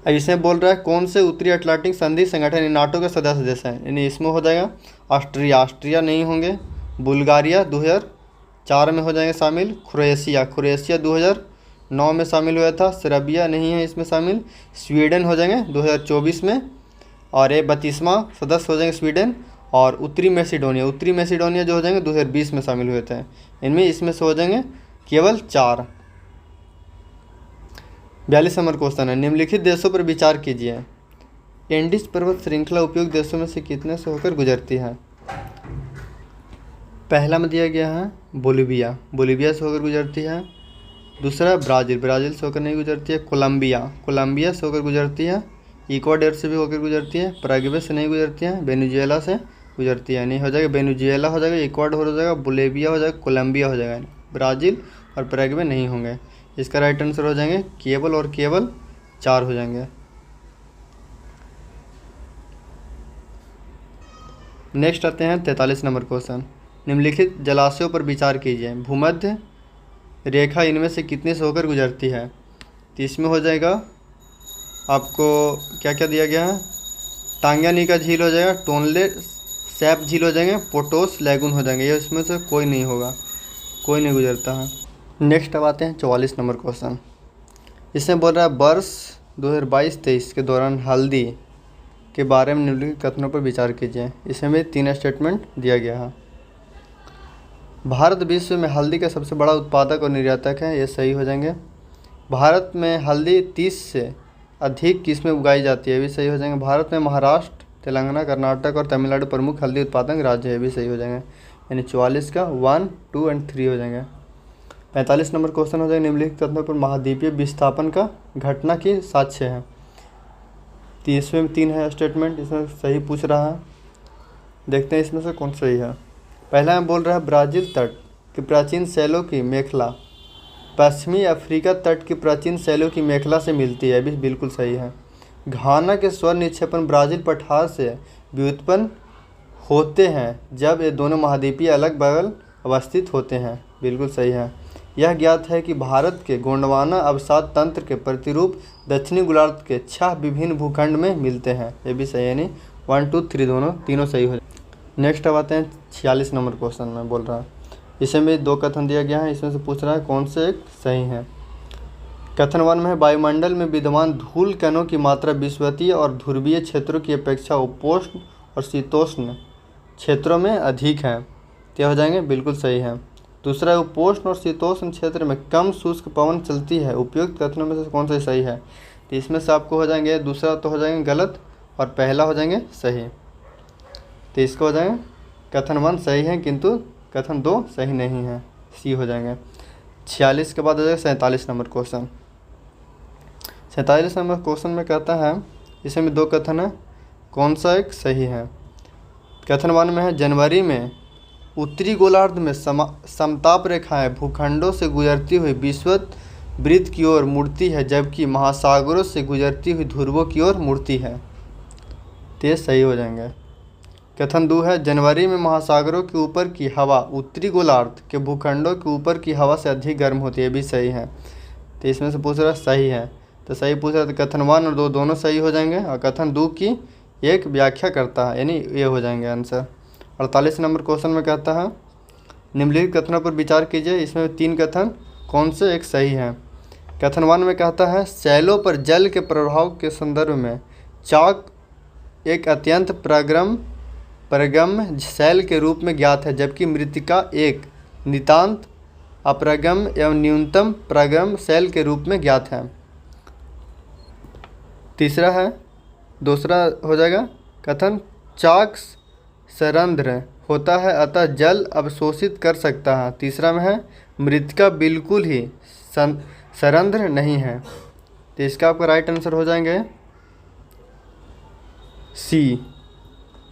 अब इसमें बोल रहा है कौन से उत्तरी अटलांटिक संधि संगठन यानी नाटो के सदस्य देश हैं, यानी इसमें हो जाएगा ऑस्ट्रिया नहीं होंगे, बुल्गारिया 2004 में हो जाएंगे शामिल, क्रोएशिया 2009 में शामिल हुआ था, सर्बिया नहीं है इसमें शामिल, स्वीडन हो जाएंगे 2024 में, और ये 32वां सदस्य हो जाएंगे स्वीडन, और उत्तरी मैसेडोनिया जो हो जाएंगे 2020 में शामिल हुए थे। इनमें इसमें से हो जाएंगे केवल 4। 42 नंबर क्वेश्चन है, निम्नलिखित देशों पर विचार कीजिए, एंडीज पर्वत श्रृंखला उपयुक्त देशों में से कितने से होकर गुजरती है। पहला में दिया गया है बोलिविया से होकर गुजरती है। दूसरा ब्राज़ील से होकर नहीं गुजरती है। कोलंबिया से होकर गुजरती है। इक्वाडोर से भी होकर गुजरती है। पैराग्वे से नहीं गुजरती है। वेनेजुएला से गुजरती है, नहीं हो जाएगा वेनेजुएला हो जाएगा, इक्वाडोर हो जाएगा, बोलिविया हो जाएगा, कोलंबिया हो जाएगा, ब्राज़ील और पैराग्वे नहीं होंगे। इसका राइट आंसर हो जाएंगे केवल और केवल 4 हो जाएंगे। नेक्स्ट आते हैं 43 नंबर क्वेश्चन, निम्नलिखित जलाशयों पर विचार कीजिए, भूमध्य रेखा इनमें से कितने से होकर गुजरती है। तो इसमें हो जाएगा आपको क्या क्या दिया गया है, टांग्यानिका झील हो जाएगा, टोनले सैप झील हो जाएंगे, पोटोस लैगून हो जाएंगे, ये इसमें से कोई नहीं होगा, कोई नहीं गुजरता है। नेक्स्ट अब आते हैं 44 नंबर क्वेश्चन, इसमें बोल रहा है वर्ष 2022-23 के दौरान हल्दी के बारे में निम्नलिखित कथनों पर विचार कीजिए। इसमें भी 3 स्टेटमेंट दिया गया है। भारत विश्व में हल्दी का सबसे बड़ा उत्पादक और निर्यातक है, ये सही हो जाएंगे। भारत में हल्दी 30 से अधिक किस्में उगाई जाती है, ये भी सही हो जाएंगे। भारत में महाराष्ट्र, तेलंगाना, कर्नाटक और तमिलनाडु प्रमुख हल्दी उत्पादक राज्य है, ये भी सही हो जाएंगे, यानी 44 का 1, 2 और 3 हो जाएंगे। 45 नंबर क्वेश्चन हो जाएगा, निम्नलिखित कथनों पर महाद्वीपीय विस्थापन का घटना की साक्ष्य है। तो इसमें 3 है स्टेटमेंट, इसमें सही पूछ रहा है, देखते हैं इसमें से कौन सही है। पहला में बोल रहा है ब्राज़ील तट की प्राचीन शैलों की मेखला पश्चिमी अफ्रीका तट की प्राचीन शैलों की मेखला से मिलती है, भी बिल्कुल सही है। घाना के स्वर निक्षेपण ब्राज़ील पठार से व्युत्पन्न होते हैं जब ये दोनों महाद्वीपीय अलग बगल अवस्थित होते हैं, बिल्कुल सही है। यह ज्ञात है कि भारत के गोंडवाना अवसाद तंत्र के प्रतिरूप दक्षिणी गोलार्ध के 6 विभिन्न भूखंड में मिलते हैं, ये भी सही है, यानी 1, 2, 3 तीनों सही हो। नेक्स्ट अब आते हैं 46 नंबर क्वेश्चन में बोल रहा है, इसमें भी 2 कथन दिया गया है, इसमें से पूछ रहा है कौन से एक सही है। कथन 1 में है वायुमंडल में विद्यमान धूल कणों की मात्रा विषुवतीय और ध्रुवीय क्षेत्रों की अपेक्षा उपोष्ण और शीतोष्ण क्षेत्रों में अधिक है, तो हो जाएंगे बिल्कुल सही है। दूसरा है उपोष्ण और शीतोष्ण क्षेत्र में कम शुष्क पवन चलती है, उपयुक्त कथनों में से कौन सा सही है। तो इसमें से आपको हो जाएंगे, दूसरा तो हो जाएंगे गलत और पहला हो जाएंगे सही, तो इसको हो जाएंगे कथन 1 सही है किंतु कथन 2 सही नहीं है, सी हो जाएंगे। 46 के बाद हो जाएगा 47 नंबर क्वेश्चन। 47 नंबर क्वेश्चन में कहता है, इसमें 2 कथन है, कौन सा एक सही है। कथन 1 में है जनवरी में उत्तरी गोलार्ध में समताप रेखाएं भूखंडों से गुजरती हुई विषुवत वृत्त की ओर मुड़ती है, जबकि महासागरों से गुजरती हुई ध्रुवों की ओर मुड़ती है। तो ये सही हो जाएंगे। कथन 2 है जनवरी में महासागरों के ऊपर की हवा उत्तरी गोलार्ध के भूखंडों के ऊपर की हवा से अधिक गर्म होती है, ये भी सही है। तो इसमें से पूछ रहा है सही है, तो सही पूछ रहा है तो कथन 1 और 2 दोनों सही हो जाएंगे और कथन 2 की एक व्याख्या करता है, यानी ये हो जाएंगे आंसर। 48 नंबर क्वेश्चन में कहता है निम्नलिखित कथनों पर विचार कीजिए, इसमें 3 कथन कौन से एक सही है। कथन 1 में कहता है शैलों पर जल के प्रभाव के संदर्भ में चाक एक अत्यंत प्रगम्य शैल के रूप में ज्ञात है, जबकि मृत्तिका एक नितांत अप्रगम्य एवं न्यूनतम प्रगम्य शैल के रूप में ज्ञात है। दूसरा हो जाएगा कथन चाक सरंध्र होता है अतः जल अवशोषित कर सकता है। तीसरा में है मृत्तिका बिल्कुल ही सरंध्र नहीं है, तो इसका आपका राइट आंसर हो जाएंगे सी।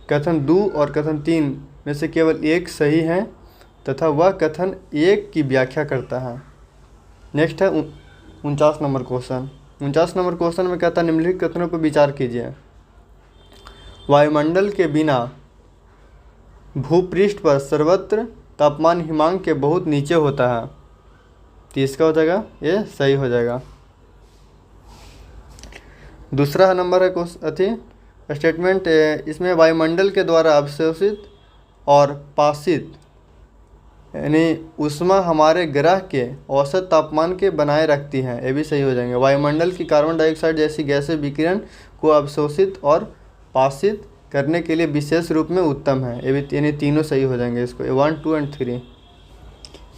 कथन 2 और कथन 3 में से केवल एक सही है तथा वह कथन 1 की व्याख्या करता है। नेक्स्ट है 49 नंबर क्वेश्चन। 49 नंबर क्वेश्चन में कहता है निम्नलिखित कथनों पर विचार कीजिए। वायुमंडल के बिना भूपृष्ठ पर सर्वत्र तापमान हिमांक के बहुत नीचे होता है, तो इसका हो जाएगा ये सही हो जाएगा। दूसरा नंबर है स्टेटमेंट, इसमें वायुमंडल के द्वारा अवशोषित और पाशित यानी ऊष्मा हमारे ग्रह के औसत तापमान के बनाए रखती हैं, ये भी सही हो जाएंगे। वायुमंडल की कार्बन डाइऑक्साइड जैसी गैसें विकिरण को अवशोषित और पाशित करने के लिए विशेष रूप में उत्तम है, ये भी यानी तीनों सही हो जाएंगे इसको 1, 2 एंड 3।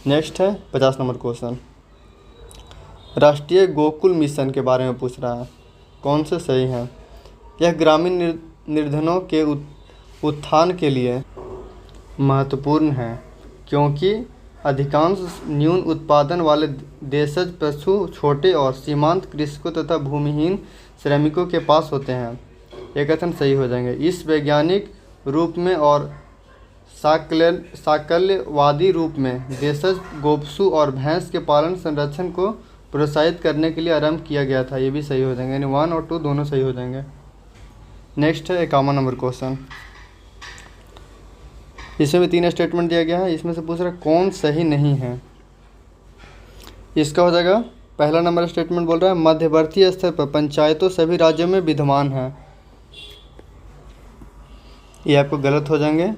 नेक्स्ट है 50 नंबर क्वेश्चन। राष्ट्रीय गोकुल मिशन के बारे में पूछ रहा है, कौन से सही हैं। यह ग्रामीण निर्धनों के उत्थान के लिए महत्वपूर्ण है क्योंकि अधिकांश न्यून उत्पादन वाले देशज पशु छोटे और सीमांत कृषकों तथा भूमिहीन श्रमिकों के पास होते हैं। ये कथन सही हो जाएंगे। इस वैज्ञानिक रूप में और साकल्यवादी रूप में देशज गोपसु और भैंस के पालन संरक्षण को प्रोत्साहित करने के लिए आरंभ किया गया था, ये भी सही हो जाएंगे, यानी 1 और 2 दोनों सही हो जाएंगे। नेक्स्ट है 51 नंबर क्वेश्चन। इसमें भी 3 स्टेटमेंट दिया गया है, इसमें से पूछ रहा है कौन सही नहीं है। इसका हो जाएगा पहला नंबर स्टेटमेंट बोल रहा है मध्यवर्ती स्तर पर पंचायतों सभी राज्यों में विद्यमान है, ये आपको गलत हो जाएंगे।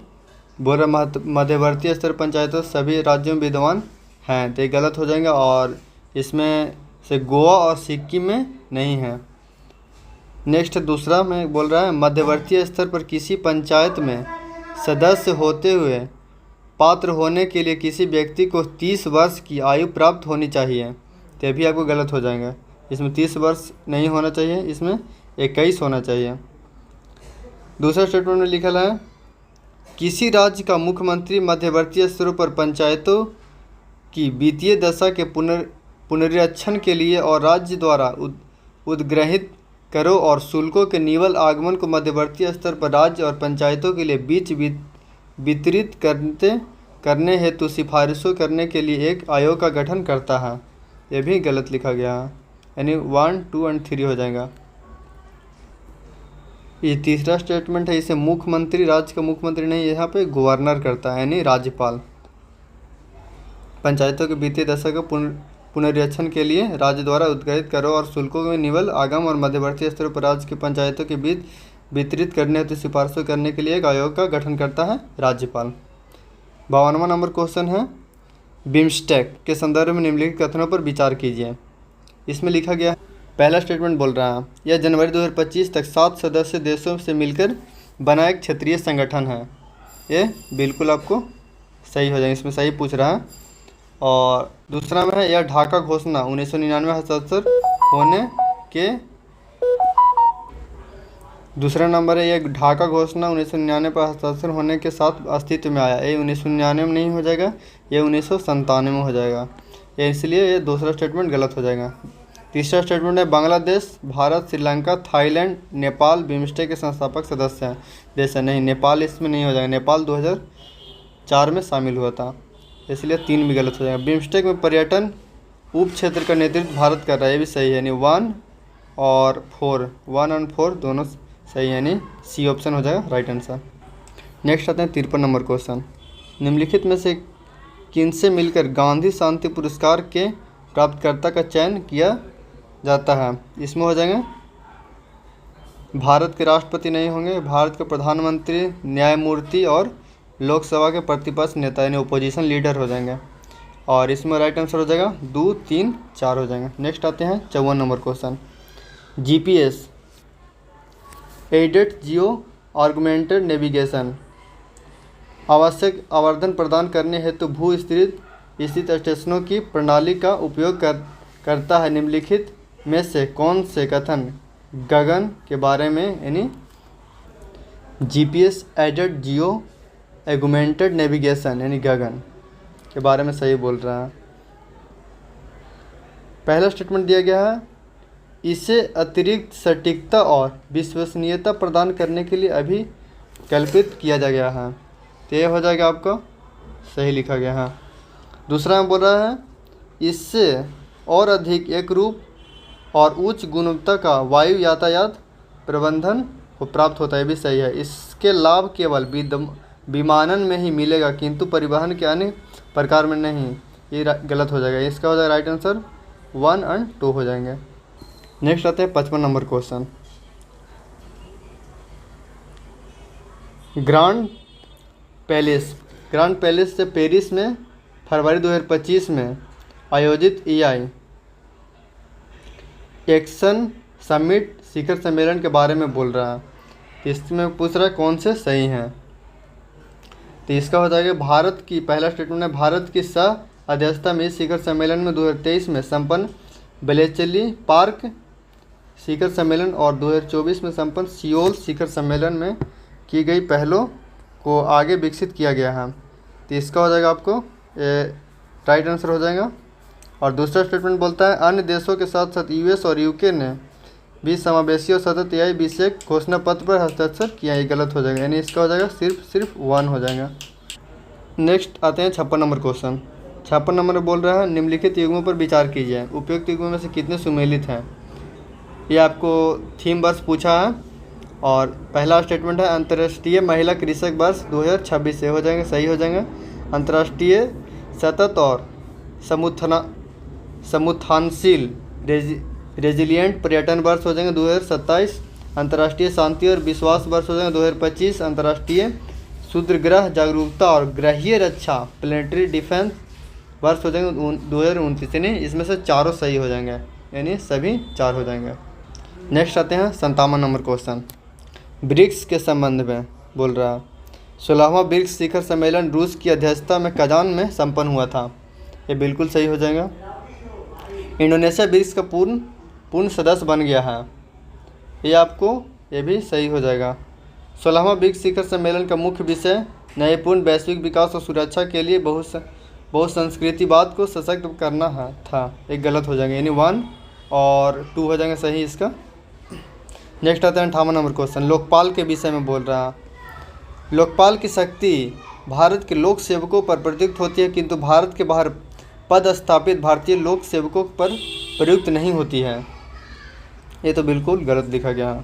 बोल रहा मध्यवर्ती स्तर पंचायतों सभी राज्यों में विद्यमान हैं, तो ये गलत हो जाएंगे और इसमें से गोवा और सिक्किम में नहीं है। नेक्स्ट दूसरा में बोल रहा है मध्यवर्ती स्तर पर किसी पंचायत में सदस्य होते हुए पात्र होने के लिए किसी व्यक्ति को 30 वर्ष की आयु प्राप्त होनी चाहिए, तो भी आपको गलत हो जाएगा। इसमें 30 वर्ष नहीं होना चाहिए, इसमें 21 होना चाहिए। दूसरा स्टेटमेंट में लिखा है किसी राज्य का मुख्यमंत्री मध्यवर्ती स्तरों पर पंचायतों की वित्तीय दशा के पुनरीक्षण के लिए और राज्य द्वारा उद्ग्रहित करों और शुल्कों के निवल आगमन को मध्यवर्ती स्तर पर राज्य और पंचायतों के लिए बीच वितरित करने हेतु सिफारिशों करने के लिए एक आयोग का गठन करता है, ये भी गलत लिखा गया है, यानी 1, 2 एंड 3 हो जाएगा। ये तीसरा स्टेटमेंट है, इसे मुख्यमंत्री राज्य का मुख्यमंत्री नहीं, यहाँ पे गवर्नर करता है यानी राज्यपाल। पंचायतों के वित्तीय दशा का पुनरीक्षण के लिए राज्य द्वारा उद्ग्रहित करों और शुल्कों में निवल आगम और मध्यवर्ती स्तरों पर राज्य की पंचायतों के बीच वितरित करने हेतु सिफारिशों करने के लिए एक आयोग का गठन करता है राज्यपाल। 52वां नंबर क्वेश्चन है बिम्स्टेक के संदर्भ में निम्नलिखित कथनों पर विचार कीजिए। इसमें लिखा गया पहला स्टेटमेंट बोल रहा है यह जनवरी 2025 तक 7 सदस्य देशों से मिलकर बना एक क्षेत्रीय संगठन है, ये बिल्कुल आपको सही हो जाएगा, इसमें सही पूछ रहा है। और दूसरा में है यह ढाका घोषणा 1999 हस्ताक्षर होने के दूसरा नंबर है यह ढाका घोषणा 1999 पर हस्ताक्षर होने के साथ अस्तित्व में आया, ये 1999 में नहीं हो जाएगा, ये 1997 में हो जाएगा, ये इसलिए ये दूसरा स्टेटमेंट गलत हो जाएगा। तीसरा स्टेटमेंट है बांग्लादेश भारत श्रीलंका थाईलैंड नेपाल बिम्स्टेक के संस्थापक सदस्य हैं, जैसे नहीं नेपाल इसमें नहीं हो जाएगा, नेपाल 2004 में शामिल हुआ था, इसलिए 3 भी गलत हो जाएगा। बिम्स्टेक में पर्यटन उप क्षेत्र का नेतृत्व भारत कर रहा है, ये भी सही है, यानी 1 और 4 दोनों सही, यानी सी ऑप्शन हो जाएगा राइट आंसर। नेक्स्ट आते हैं 53 नंबर क्वेश्चन। निम्नलिखित में से किनसे मिलकर गांधी शांति पुरस्कार के प्राप्तकर्ता का चयन किया जाता है? इसमें हो जाएंगे भारत के राष्ट्रपति नहीं होंगे, भारत के प्रधानमंत्री, न्यायमूर्ति और लोकसभा के प्रतिपक्ष नेता यानी ओपोजिशन लीडर हो जाएंगे। और इसमें राइट आंसर हो जाएगा 2, 3, 4 हो जाएंगे। नेक्स्ट आते हैं 54 number question. GPS added geo augmented navigation आवश्यक आवर्धन प्रदान करने हेतु भू स्थित स्टेशनों की प्रणाली का उपयोग करता है। निम्नलिखित में से कौन से कथन गगन के बारे में यानी GPS added geo augmented navigation यानी गगन के बारे में सही बोल रहा है? पहला स्टेटमेंट दिया गया है, इसे अतिरिक्त सटीकता और विश्वसनीयता प्रदान करने के लिए अभी कल्पित किया जा गया है। तो ये हो जाएगा आपका सही लिखा गया है। दूसरा में बोल रहा है, इससे और अधिक एक रूप और उच्च गुणवत्ता का वायु यातायात प्रबंधन को प्राप्त होता है, भी सही है। इसके लाभ केवल विमानन में ही मिलेगा किंतु परिवहन के अन्य प्रकार में नहीं, ये गलत हो जाएगा। इसका हो जाएगा राइट आंसर 1 और 2 हो जाएंगे। नेक्स्ट आते हैं 55 नंबर क्वेश्चन। ग्रांड पैलेस से पेरिस में फरवरी 2025 में आयोजित EI एक्शन समिट शिखर सम्मेलन के बारे में बोल रहा है। इसमें पूछ रहा है कौन से सही हैं? तो इसका हो जाएगा भारत की, पहला स्टेटमेंट है, भारत की सह अध्यक्षता में इस शिखर सम्मेलन में 2023 में संपन्न बेलेचली पार्क शिखर सम्मेलन और 2024 में संपन्न सियोल शिखर सम्मेलन में की गई पहलों को आगे विकसित किया गया है। तो इसका हो जाएगा आपको राइट आंसर हो जाएगा। और दूसरा स्टेटमेंट बोलता है, अन्य देशों के साथ साथ US और UK ने भी समावेशी और सतत EI विषयक घोषणा पत्र पर हस्ताक्षर किया। ये गलत हो जाएगा, यानी इसका हो जाएगा सिर्फ 1 हो जाएगा। नेक्स्ट आते हैं 56 नंबर क्वेश्चन। 56 नंबर में बोल रहा है, निम्नलिखित युग्मों पर विचार कीजिए, उपयुक्त युग्मों में से कितने सुमेलित हैं? ये आपको थीम वर्ष पूछा है। और पहला स्टेटमेंट है, अंतर्राष्ट्रीय महिला कृषक वर्ष 2026 से हो जाएंगे, सही हो जाएंगे। अंतर्राष्ट्रीय सतत और समुत्थानशील रेजिलिएंट पर्यटन वर्ष हो जाएंगे 2027। अंतर्राष्ट्रीय शांति और विश्वास वर्ष हो जाएंगे 2025। अंतर्राष्ट्रीय क्षुद्रग्रह जागरूकता और ग्रहीय रक्षा प्लेनेटरी डिफेंस वर्ष हो जाएंगे 2029। यानी इसमें से चारों सही हो जाएंगे, यानी सभी 4 हो जाएंगे। नेक्स्ट आते हैं 57 नंबर क्वेश्चन। ब्रिक्स के संबंध में बोल रहा है, 16वां ब्रिक्स शिखर सम्मेलन रूस की अध्यक्षता में कजान में संपन्न हुआ था। ये बिल्कुल सही हो जाएगा। इंडोनेशिया ब्रिक्स का पूर्ण सदस्य बन गया है, ये भी सही हो जाएगा। 16वां ब्रिक्स शिखर सम्मेलन का मुख्य विषय न्यायपूर्ण वैश्विक विकास और सुरक्षा के लिए बहुसंस्कृतिवाद को सशक्त करना था। एक गलत हो जाएंगे, यानी 1 और 2 हो जाएंगे सही इसका। नेक्स्ट आता है 58 नंबर क्वेश्चन। लोकपाल के विषय में बोल रहा है, लोकपाल की शक्ति भारत के लोक सेवकों पर प्रयुक्त होती है किंतु भारत के बाहर पद स्थापित भारतीय लोक सेवकों पर प्रयुक्त नहीं होती है। ये तो बिल्कुल गलत लिखा गया है।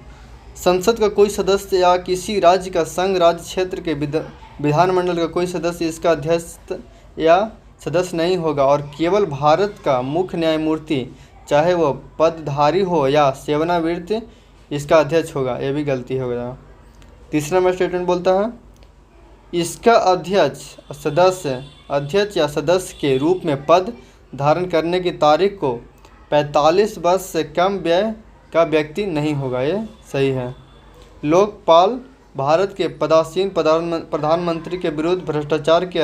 संसद का कोई सदस्य या किसी राज्य का संघ राज्य क्षेत्र के विधानमंडल का कोई सदस्य इसका अध्यक्ष या सदस्य नहीं होगा और केवल भारत का मुख्य न्यायमूर्ति चाहे वह पदधारी हो या सेवानिवृत्त इसका अध्यक्ष होगा। ये भी गलती हो गया। तीसरा नंबर स्टेटमेंट बोलता है, इसका अध्यक्ष या सदस्य के रूप में पद धारण करने की तारीख को 45 वर्ष से कम व्यय का व्यक्ति नहीं होगा। ये सही है। लोकपाल भारत के पदासीन प्रधानमंत्री के विरुद्ध भ्रष्टाचार के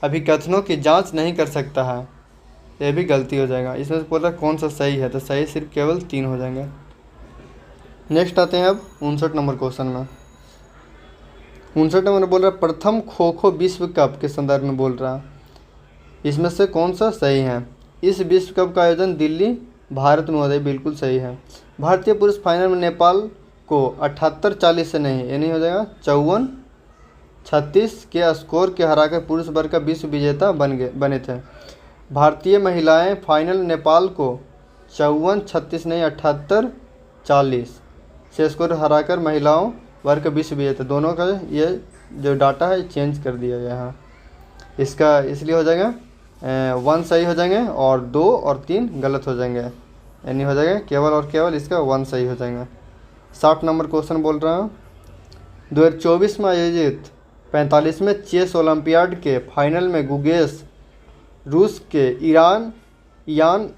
अभिकथनों की जांच नहीं कर सकता है। ये भी गलती हो जाएगा। इसमें से बोल रहा कौन सा सही है, तो सही सिर्फ केवल 3 हो जाएंगे। नेक्स्ट आते हैं अब 59 नंबर क्वेश्चन में। 59 नंबर बोल रहा है, प्रथम खो खो विश्व कप के संदर्भ में बोल रहा है, इसमें से कौन सा सही है? इस विश्व कप का आयोजन दिल्ली भारत में होता है, बिल्कुल सही है। भारतीय पुरुष फाइनल में नेपाल को 78-40 से नहीं, यानी हो जाएगा 54-36 के स्कोर के हराकर पुरुष वर्ग का विश्व विजेता बने थे। भारतीय महिलाएं फाइनल नेपाल को 54-36 नहीं 78-40 सेस्को को हराकर महिलाओं वर्ग का विश्व विजेता। दोनों का ये जो डाटा है चेंज कर दिया गया है। इसका इसलिए हो जाएगा 1 सही हो जाएंगे और 2 और 3 गलत हो जाएंगे, यानी हो जाएगा केवल और केवल इसका 1 सही हो जाएगा। 60 नंबर क्वेश्चन बोल रहा हूँ, 2024 में आयोजित 45वें चेस ओलंपियाड के फाइनल में गुगेश रूस के यान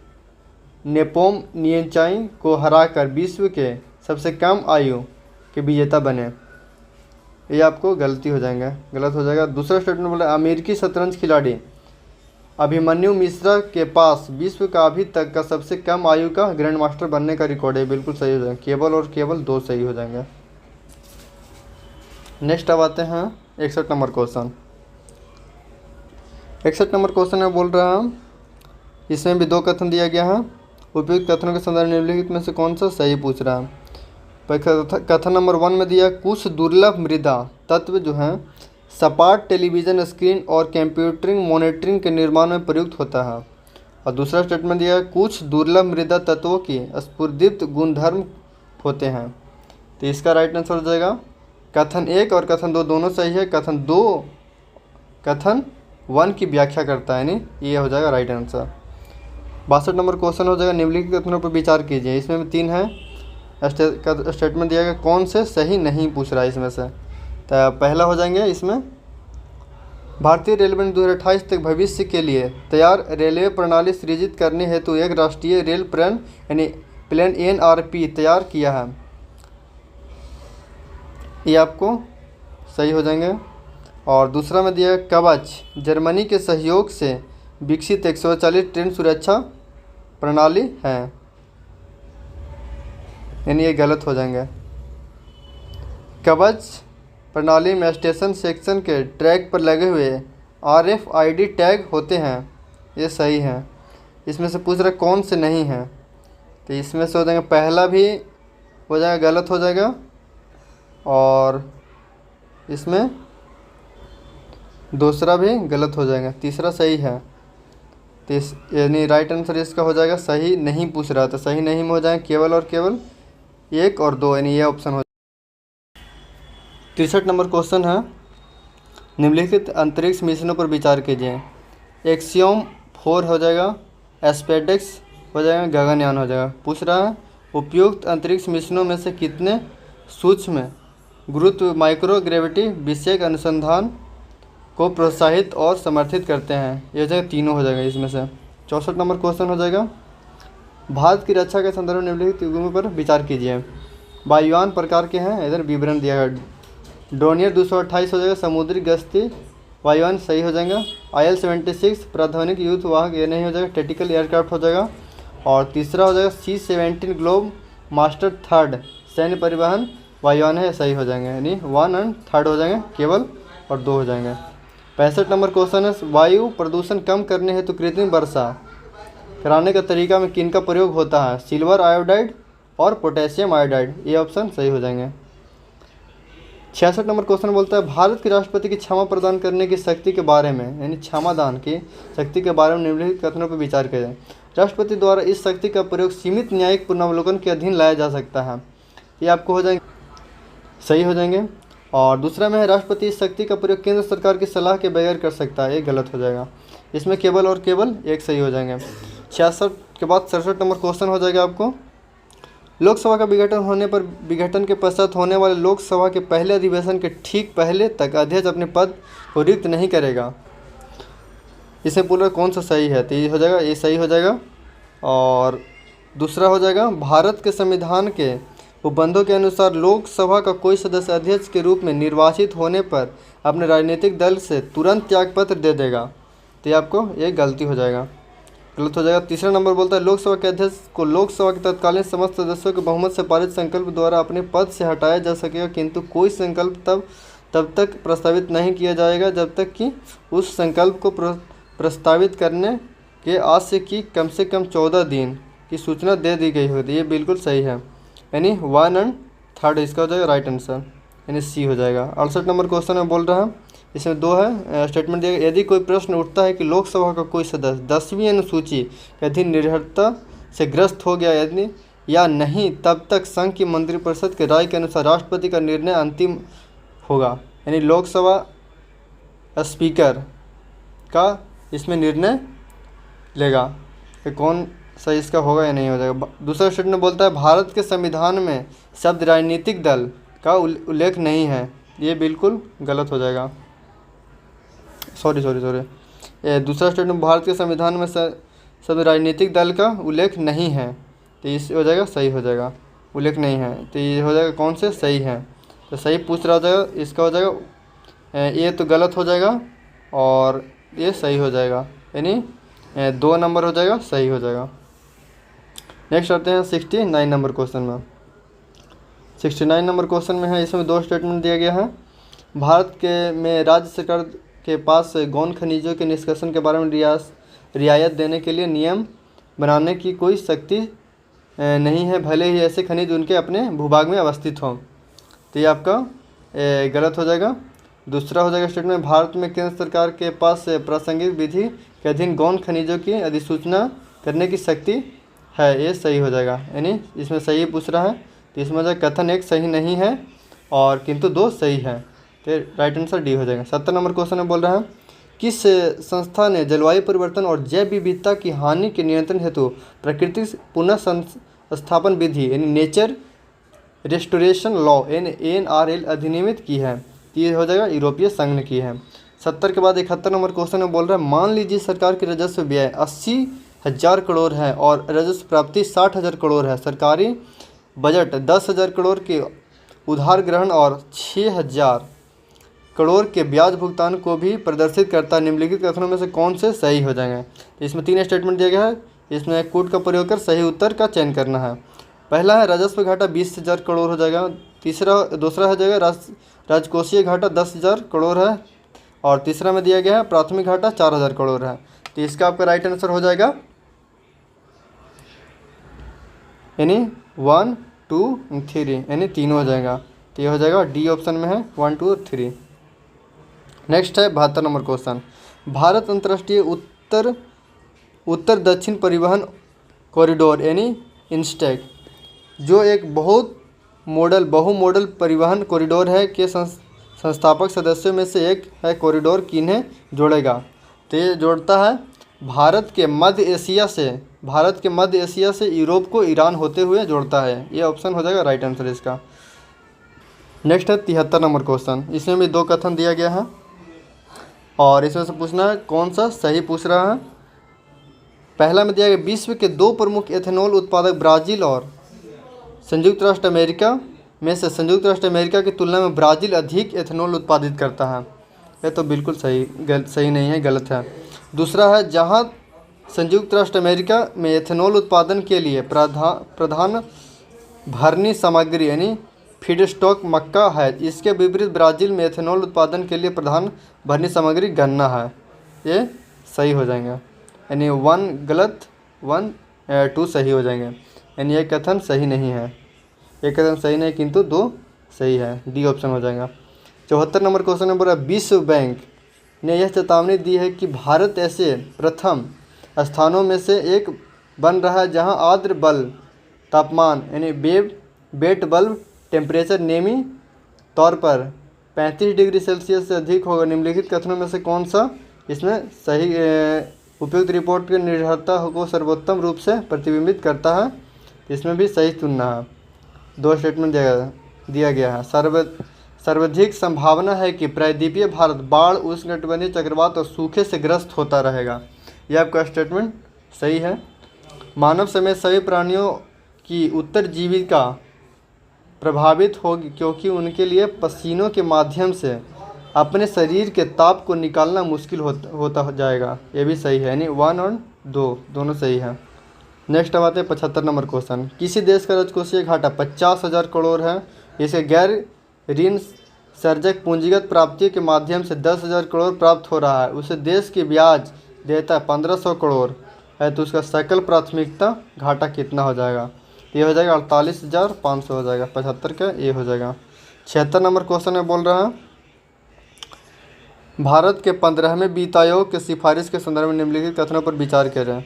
नेपोमनियनचाई को हराकर विश्व के सबसे कम आयु के विजेता बने। ये आपको गलती हो जाएगा, गलत हो जाएगा। दूसरा स्टेटमेंट बोला, अमेरिकी शतरंज खिलाड़ी अभिमन्यु मिश्रा के पास विश्व का अभी तक का सबसे कम आयु का ग्रैंड मास्टर बनने का रिकॉर्ड है। बिल्कुल सही हो जाएगा, केवल और केवल 2 सही हो जाएंगे। नेक्स्ट अब आते हैं 61 नंबर क्वेश्चन। 61 नंबर क्वेश्चन में बोल रहा हूँ, इसमें भी 2 कथन दिया गया है। उपयुक्त कथनों के संदर्भ निम्नलिखित में से कौन सा सही पूछ रहा है। कथन नंबर 1 में दिया, कुछ दुर्लभ मृदा तत्व जो हैं सपाट टेलीविज़न स्क्रीन और कंप्यूटरिंग मॉनिटरिंग के निर्माण में प्रयुक्त होता है। और दूसरा स्टेटमेंट दिया, कुछ दुर्लभ मृदा तत्वों की स्फुरदीप्त गुणधर्म होते हैं। तो इसका राइट आंसर हो जाएगा कथन 1 और कथन 2 दोनों सही है। कथन 2 कथन 1 की व्याख्या करता है, नहीं ये हो जाएगा राइट आंसर। 62 नंबर क्वेश्चन हो जाएगा, निम्नलिखित कथनों पर विचार कीजिए। इसमें 3 है स्टेटमेंट दिया गया, कौन से सही नहीं पूछ रहा है इसमें से। तो पहला हो जाएंगे इसमें, भारतीय रेलवे ने 2028 तक भविष्य के लिए तैयार रेलवे प्रणाली सृजित करने हेतु एक राष्ट्रीय रेल प्लान यानी प्लान NRP तैयार किया है। ये आपको सही हो जाएंगे। और दूसरा में दिया, कवच जर्मनी के सहयोग से विकसित एक स्वचालित ट्रेन सुरक्षा प्रणाली है, यानी ये गलत हो जाएंगे। कवच प्रणाली में स्टेशन सेक्शन के ट्रैक पर लगे हुए RFID टैग होते हैं, ये सही है। इसमें से पूछ रहा कौन से नहीं हैं, तो इसमें से हो जाएगा पहला भी हो जाएगा गलत हो जाएगा, और इसमें दूसरा भी गलत हो जाएगा, तीसरा सही है। तो यानी राइट आंसर इसका हो जाएगा सही नहीं पूछ रहा, तो सही नहीं में हो जाएगा केवल और केवल 1 और 2, यानी ये ऑप्शन हो। 63 नंबर क्वेश्चन है, निम्नलिखित अंतरिक्ष मिशनों पर विचार कीजिए। एक्सियोम 4 हो जाएगा, एस्पेडेक्स हो जाएगा, गगनयान हो जाएगा। पूछ रहा है उपयुक्त अंतरिक्ष मिशनों में से कितने सूक्ष्म गुरुत्व माइक्रो ग्रेविटी विषयक अनुसंधान को प्रोत्साहित और समर्थित करते हैं। ये हो जाएगा तीनों हो जाएगा इसमें से। 64 नंबर क्वेश्चन हो जाएगा, भारत की रक्षा के संदर्भ में निम्नलिखित युग्मों पर विचार कीजिए। वायुयान प्रकार के हैं, इधर विवरण दिया है। ड्रोनियर 228 हो जाएगा, समुद्री गश्ती वायुयान सही हो जाएगा। IL-76 प्राथमिक युद्ध वाहक, ये नहीं हो जाएगा, टैक्टिकल एयरक्राफ्ट हो जाएगा। और तीसरा हो जाएगा C-17 ग्लोब मास्टर 3 सैन्य परिवहन वायुयान है, सही हो जाएंगे, यानी 1 और 3 हो जाएंगे केवल और 2 हो जाएंगे। 65 नंबर क्वेश्चन है, वायु प्रदूषण कम करने हेतु कृत्रिम वर्षा कराने का तरीका में किनका प्रयोग होता है। सिल्वर आयोडाइड और पोटेशियम आयोडाइड, ये ऑप्शन सही हो जाएंगे। 66 नंबर क्वेश्चन बोलता है, भारत के राष्ट्रपति की क्षमा प्रदान करने की शक्ति के बारे में, यानी क्षमा दान की शक्ति के बारे में निम्नलिखित कथनों पर विचार किया जाए। राष्ट्रपति द्वारा इस शक्ति का प्रयोग सीमित न्यायिक पुनर्वलोकन के अधीन लाया जा सकता है, ये आपको हो जाएंगे, सही हो जाएंगे। और दूसरा में है, राष्ट्रपति इस शक्ति का प्रयोग केंद्र सरकार की सलाह के बगैर कर सकता है, ये गलत हो जाएगा। इसमें केवल और केवल 1 सही हो जाएंगे। 66 के बाद 67 नंबर क्वेश्चन हो जाएगा आपको, लोकसभा का विघटन होने पर विघटन के पश्चात होने वाले लोकसभा के पहले अधिवेशन के ठीक पहले तक अध्यक्ष अपने पद को रिक्त नहीं करेगा। इसे पूरा कौन सा सही है, तो ये हो जाएगा, ये सही हो जाएगा। और दूसरा हो जाएगा, भारत के संविधान के उपबंधों के अनुसार लोकसभा का कोई सदस्य अध्यक्ष के रूप में निर्वाचित होने पर अपने राजनीतिक दल से तुरंत त्यागपत्र दे देगा, तो ये आपको ये गलती हो जाएगा, गलत हो जाएगा। तीसरा नंबर बोलता है, लोकसभा के अध्यक्ष को लोकसभा के तत्कालीन समस्त सदस्यों के बहुमत से पारित संकल्प द्वारा अपने पद से हटाया जा सकेगा, किंतु कोई संकल्प तब तक प्रस्तावित नहीं किया जाएगा जब तक कि उस संकल्प को प्रस्तावित करने के आज से की कम से कम 14 दिन की सूचना दे दी गई होती है। ये बिल्कुल सही है, यानी 1 और 3 इसका हो जाएगा राइट आंसर, यानी C हो जाएगा। 68 नंबर क्वेश्चन में बोल रहा है, इसमें 2 है स्टेटमेंट दिया गया, यदि कोई प्रश्न उठता है कि लोकसभा का कोई सदस्य 10वीं अनुसूची के अधीन निर्भरता से ग्रस्त हो गया, यदि या नहीं तब तक संघ की मंत्रिपरिषद के राय के अनुसार राष्ट्रपति का निर्णय अंतिम होगा। यानी लोकसभा स्पीकर का इसमें निर्णय लेगा कि कौन सही इसका होगा या नहीं हो जाएगा। दूसरा स्टेटमेंट बोलता है भारत के संविधान में शब्द राजनीतिक दल का उल्लेख नहीं है। ये बिल्कुल गलत हो जाएगा। दूसरा स्टेटमेंट भारत के संविधान में शब्द राजनीतिक दल का उल्लेख नहीं है, तो इस हो जाएगा सही हो जाएगा। उल्लेख नहीं है तो ये हो जाएगा कौन से सही है, तो सही पूछ रहा हो जाएगा। इसका हो जाएगा ये तो गलत हो जाएगा और ये सही हो जाएगा, यानी 2 नंबर हो जाएगा, सही हो जाएगा। नेक्स्ट आते हैं 69 नंबर क्वेश्चन में। 69 नंबर क्वेश्चन में है, इसमें 2 स्टेटमेंट दिया गया है। भारत के में राज्य सरकार के पास गौण खनिजों के निष्कर्षण के बारे में रियायत देने के लिए नियम बनाने की कोई शक्ति नहीं है, भले ही ऐसे खनिज उनके अपने भूभाग में अवस्थित हों। तो ये आपका गलत हो जाएगा। दूसरा हो जाएगा स्टेटमेंट भारत में केंद्र सरकार के पास प्रासंगिक विधि के अधीन गौण खनिजों की अधिसूचना करने की शक्ति है, ये सही हो जाएगा। यानी इसमें सही पूछ रहा है, तो इसमें हो जाएगा कथन 1 सही नहीं है और किंतु 2 सही है, तो राइट आंसर डी हो जाएगा। 70 नंबर क्वेश्चन में बोल रहा है किस संस्था ने जलवायु परिवर्तन और जैव विविधता की हानि के नियंत्रण हेतु प्रकृति पुनः संस्थापन विधि यानी नेचर रेस्टोरेशन लॉ NRL अधिनियमित की है? ये हो जाएगा यूरोपीय संघ ने की है। 70 के बाद 71 नंबर क्वेश्चन में बोल रहा है मान लीजिए सरकार की राजस्व व्यय 80,000 करोड़ है और राजस्व प्राप्ति 60,000 करोड़ है। सरकारी बजट 10,000 करोड़ के उधार ग्रहण और 6,000 करोड़ के ब्याज भुगतान को भी प्रदर्शित करता है। निम्नलिखित कथनों में से कौन से सही हो जाएंगे? इसमें 3 स्टेटमेंट दिया गया है, इसमें कोड का प्रयोग कर सही उत्तर का चयन करना है। पहला है राजस्व घाटा 20,000 करोड़ हो जाएगा। दूसरा हो जाएगा राजकोषीय घाटा 10,000 करोड़ है और तीसरा में दिया गया है प्राथमिक घाटा 4,000 करोड़ है। तो इसका आपका राइट आंसर हो जाएगा यानी 1, 2, 3 यानी तीनों हो जाएगा। तो ये हो जाएगा डी ऑप्शन में है 1, 2 और 3। नेक्स्ट है 72 नंबर क्वेश्चन भारत अंतर्राष्ट्रीय उत्तर दक्षिण परिवहन कॉरिडोर यानी इंस्टेक जो एक बहु मॉडल परिवहन कॉरिडोर है के संस्थापक सदस्यों में से एक है। कॉरिडोर किन्हें जोड़ेगा? तो ये जोड़ता है भारत के मध्य एशिया से यूरोप को ईरान होते हुए जोड़ता है। ये ऑप्शन हो जाएगा राइट आंसर इसका। नेक्स्ट है 73 नंबर क्वेश्चन, इसमें भी 2 कथन दिया गया है और इसमें से पूछना है कौन सा सही पूछ रहा है। पहला में दिया गया विश्व के 2 प्रमुख एथेनॉल उत्पादक ब्राज़ील और संयुक्त राष्ट्र अमेरिका में से संयुक्त राष्ट्र अमेरिका की तुलना में ब्राज़ील अधिक एथेनॉल उत्पादित करता है। यह तो बिल्कुल सही नहीं है, गलत है। दूसरा है जहां संयुक्त राष्ट्र अमेरिका में एथेनॉल उत्पादन के लिए प्रधान भरनी सामग्री यानी फीडस्टॉक मक्का है, इसके विपरीत ब्राज़ील में एथेनॉल उत्पादन के लिए प्रधान भरनी सामग्री गन्ना है। ये सही हो जाएंगे, यानी 1 गलत 1 2 सही हो जाएंगे। यानी ये कथन सही नहीं है, एक कथन सही नहीं किंतु 2 सही है, डी ऑप्शन हो जाएगा। 74 नंबर क्वेश्चन में बोला विश्व बैंक ने यह चेतावनी दी है कि भारत ऐसे प्रथम स्थानों में से एक बन रहा है जहां आर्द्र बल तापमान यानी बेट बल्ब टेम्परेचर नेमी तौर पर 35 डिग्री सेल्सियस से अधिक होगा। निम्नलिखित कथनों में से कौन सा इसमें सही उपयुक्त रिपोर्ट के निर्धारिता को सर्वोत्तम रूप से प्रतिबिंबित करता है? इसमें भी सही चुनना है। 2 स्टेटमेंट दिया गया है। सर्वाधिक संभावना है कि प्रायद्वीपीय भारत बाढ़ उष्णकटिबंधीय चक्रवात और सूखे से ग्रस्त होता रहेगा। यह आपका स्टेटमेंट सही है। मानव समेत सभी प्राणियों की उत्तरजीविका प्रभावित होगी क्योंकि उनके लिए पसीनों के माध्यम से अपने शरीर के ताप को निकालना मुश्किल होता जाएगा। ये भी सही है, यानी 1 और 2 दोनों सही है। नेक्स्ट अब आते हैं 75 नंबर क्वेश्चन। किसी देश का राजकोषीय घाटा 50,000 करोड़ है, इसे गैर ऋण सर्जक पूंजीगत प्राप्तियों के माध्यम से 10,000 करोड़ प्राप्त हो रहा है, उसे देश की ब्याज देता है 1,500 करोड़ है, तो उसका सकल प्राथमिकता घाटा कितना हो जाएगा? ये हो जाएगा 48,500 हो जाएगा। 75 का ये हो जाएगा। 76 नंबर क्वेश्चन में बोल रहा है भारत के 15वें वित्त आयोग के सिफारिश के संदर्भ में निम्नलिखित कथनों पर विचार करें।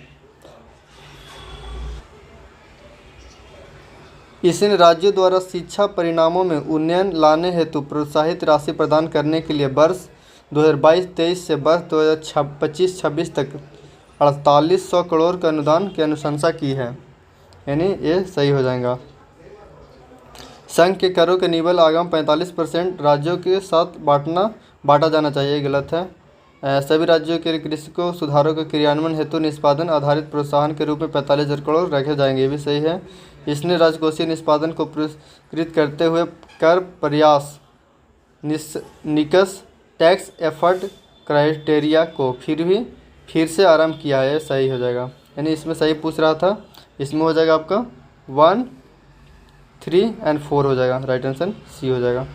इसने राज्यों द्वारा शिक्षा परिणामों में उन्नयन लाने हेतु प्रोत्साहित राशि प्रदान करने के लिए वर्ष 2022-23 से वर्ष 2025-26 तक 4800 करोड़ का अनुदान की अनुशंसा की है, यानी ये सही हो जाएगा। संघ के करों के निवल आगाम 45% राज्यों के साथ बांटा जाना चाहिए, गलत है। सभी राज्यों के कृषकों सुधारों के क्रियान्वयन हेतु निष्पादन आधारित प्रोत्साहन के रूप में 45,000 करोड़ रखे जाएंगे, ये भी सही है। इसने राजकोषीय निष्पादन को पुरस्कृत करते हुए कर प्रयास निकस टैक्स एफर्ट क्राइटेरिया को फिर से आरंभ किया है, सही हो जाएगा। यानी इसमें सही पूछ रहा था, इसमें हो जाएगा आपका 1, 3 और 4 हो जाएगा, राइट आंसर सी हो जाएगा।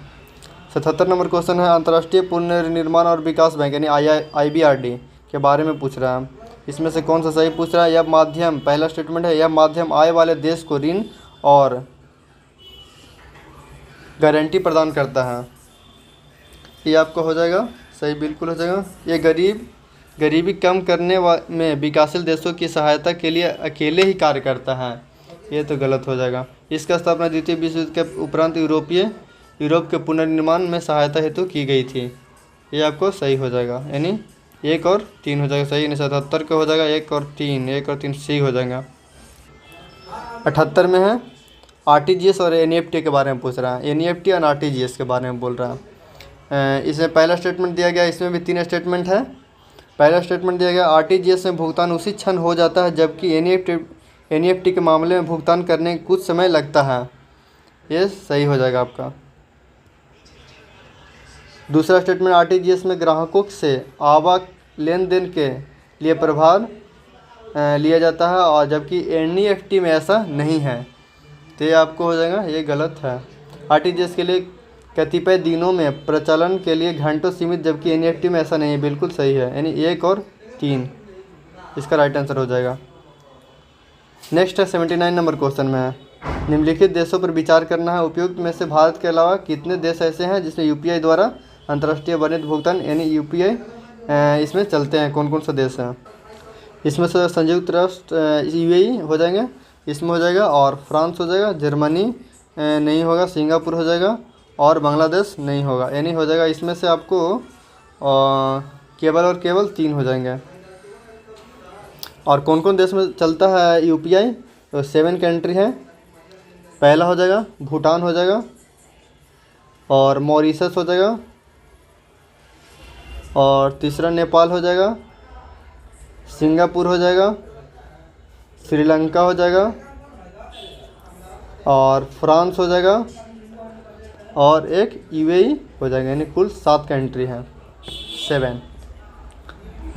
77 नंबर क्वेश्चन है अंतर्राष्ट्रीय पुनर्निर्माण और विकास बैंक यानी IBRD के बारे में पूछ रहा है। इसमें से कौन सा सही पूछ रहा है? यह माध्यम, पहला स्टेटमेंट है, यह माध्यम आय वाले देश को ऋण और गारंटी प्रदान करता है, ये आपको हो जाएगा सही, बिल्कुल हो जाएगा। ये गरीबी कम करने में विकासशील देशों की सहायता के लिए अकेले ही कार्य करता है, ये तो गलत हो जाएगा। इसका स्थापना द्वितीय विश्व युद्ध के उपरांत यूरोप के पुनर्निर्माण में सहायता हेतु की गई थी, ये आपको सही हो जाएगा। यानी 1 और 3 हो जाएगा सही, यानी 77 का हो जाएगा 1 और 3 सी हो जाएगा। 78 में है RTGS और NEFT के बारे में पूछ रहा है, NEFT और RTGS के बारे में बोल रहा है। इसमें पहला स्टेटमेंट दिया गया, इसमें भी 3 स्टेटमेंट है। पहला स्टेटमेंट दिया गया RTGS में भुगतान उसी क्षण हो जाता है, जबकि NEFT के मामले में भुगतान करने में कुछ समय लगता है, ये सही हो जाएगा आपका। दूसरा स्टेटमेंट RTGS में ग्राहकों से आवक लेन देन के लिए प्रभार लिया जाता है, और जबकि NEFT में ऐसा नहीं है, तो ये आपको हो जाएगा, ये गलत है। RTGS के लिए कतिपय दिनों में प्रचलन के लिए घंटों सीमित, जबकि NEFT में ऐसा नहीं है, बिल्कुल सही है। यानी 1 और 3 इसका राइट आंसर हो जाएगा। नेक्स्ट है 79 नंबर क्वेश्चन में है निम्नलिखित देशों पर विचार करना है, उपयुक्त में से भारत के अलावा कितने देश ऐसे हैं जिसमें UPI द्वारा अंतर्राष्ट्रीय वाणिज्य भुगतान यानी UPI इसमें चलते हैं, कौन कौन सा देश हैं? इसमें से संयुक्त राष्ट्र UAE हो जाएंगे, इसमें हो जाएगा, और फ्रांस हो जाएगा, जर्मनी नहीं होगा, सिंगापुर हो जाएगा, और बांग्लादेश नहीं होगा। यानी हो जाएगा इसमें से आपको केवल 3 हो जाएंगे। और कौन कौन देश में चलता है UPI? तो 7 कंट्री है। पहला हो जाएगा भूटान हो जाएगा, और मॉरिशस हो जाएगा, और तीसरा नेपाल हो जाएगा, सिंगापुर हो जाएगा, श्रीलंका हो जाएगा, और फ्रांस हो जाएगा, और एक UAE हो जाएगा। यानी कुल 7 कंट्री हैं, 7।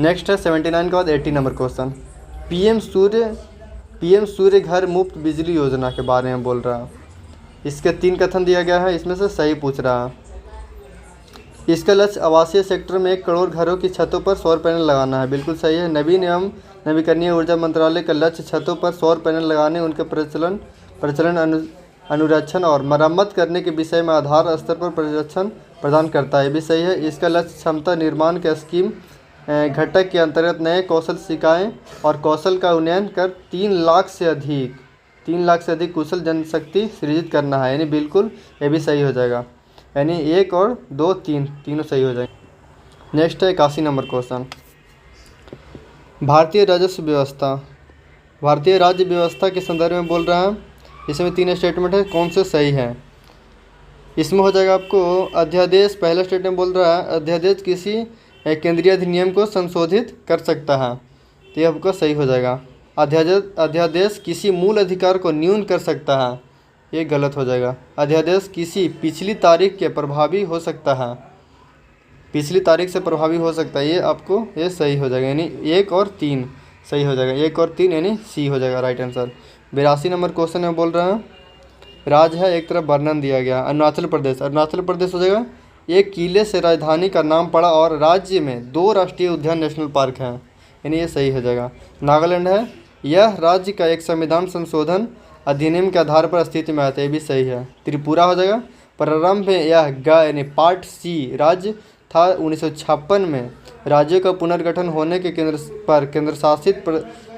नेक्स्ट है 79 के बाद 80 नंबर क्वेश्चन, PM सूर्य घर मुफ्त बिजली योजना के बारे में बोल रहा है। इसके 3 कथन दिया गया है, इसमें से सही पूछ रहा है। इसका लक्ष्य आवासीय सेक्टर में 1 करोड़ घरों की छतों पर सौर पैनल लगाना है, बिल्कुल सही है। नवीन एवं नवीकरणीय ऊर्जा मंत्रालय का लक्ष्य छतों पर सौर पैनल लगाने, उनके प्रचलन अनुरक्षण और मरम्मत करने के विषय में आधार स्तर पर प्रशिक्षण प्रदान करता है, ये भी सही है। इसका लक्ष्य क्षमता निर्माण के स्कीम घटक के अंतर्गत नए कौशल सिखाएं और कौशल का उन्नयन कर 3 लाख से अधिक कुशल जनशक्ति सृजित करना है, यानी बिल्कुल ये भी सही हो जाएगा। यानी 1 और 2 3 तीनों सही हो जाएंगे। नेक्स्ट है 81 नंबर क्वेश्चन, भारतीय राज्य व्यवस्था के संदर्भ में बोल रहा है। इसमें 3 स्टेटमेंट है, कौन से सही है? इसमें हो जाएगा आपको अध्यादेश, पहला स्टेटमेंट बोल रहा है अध्यादेश किसी केंद्रीय अधिनियम को संशोधित कर सकता है, तो ये आपको सही हो जाएगा। अध्यादेश किसी मूल अधिकार को न्यून कर सकता है, ये गलत हो जाएगा। अध्यादेश किसी पिछली तारीख के प्रभावी हो सकता है, पिछली तारीख से प्रभावी हो सकता है, ये आपको ये सही हो जाएगा। यानी 1 और 3 सही हो जाएगा, 1 और 3 यानी सी हो जाएगा राइट आंसर। 82 नंबर क्वेश्चन में बोल रहा है राज्य है, एक तरफ वर्णन दिया गया अरुणाचल प्रदेश हो जाएगा। एक किले से राजधानी का नाम पड़ा और राज्य में 2 राष्ट्रीय उद्यान नेशनल पार्क हैं, यानी ये सही हो जाएगा। नागालैंड है, यह राज्य का एक संविधान संशोधन अधिनियम के आधार पर अस्तित्व में आता है, ये भी सही है। त्रिपुरा हो जाएगा, प्रारंभ में यह यानी पार्ट C राज्य था। 1956 में राज्यों का पुनर्गठन होने के केंद्र शासित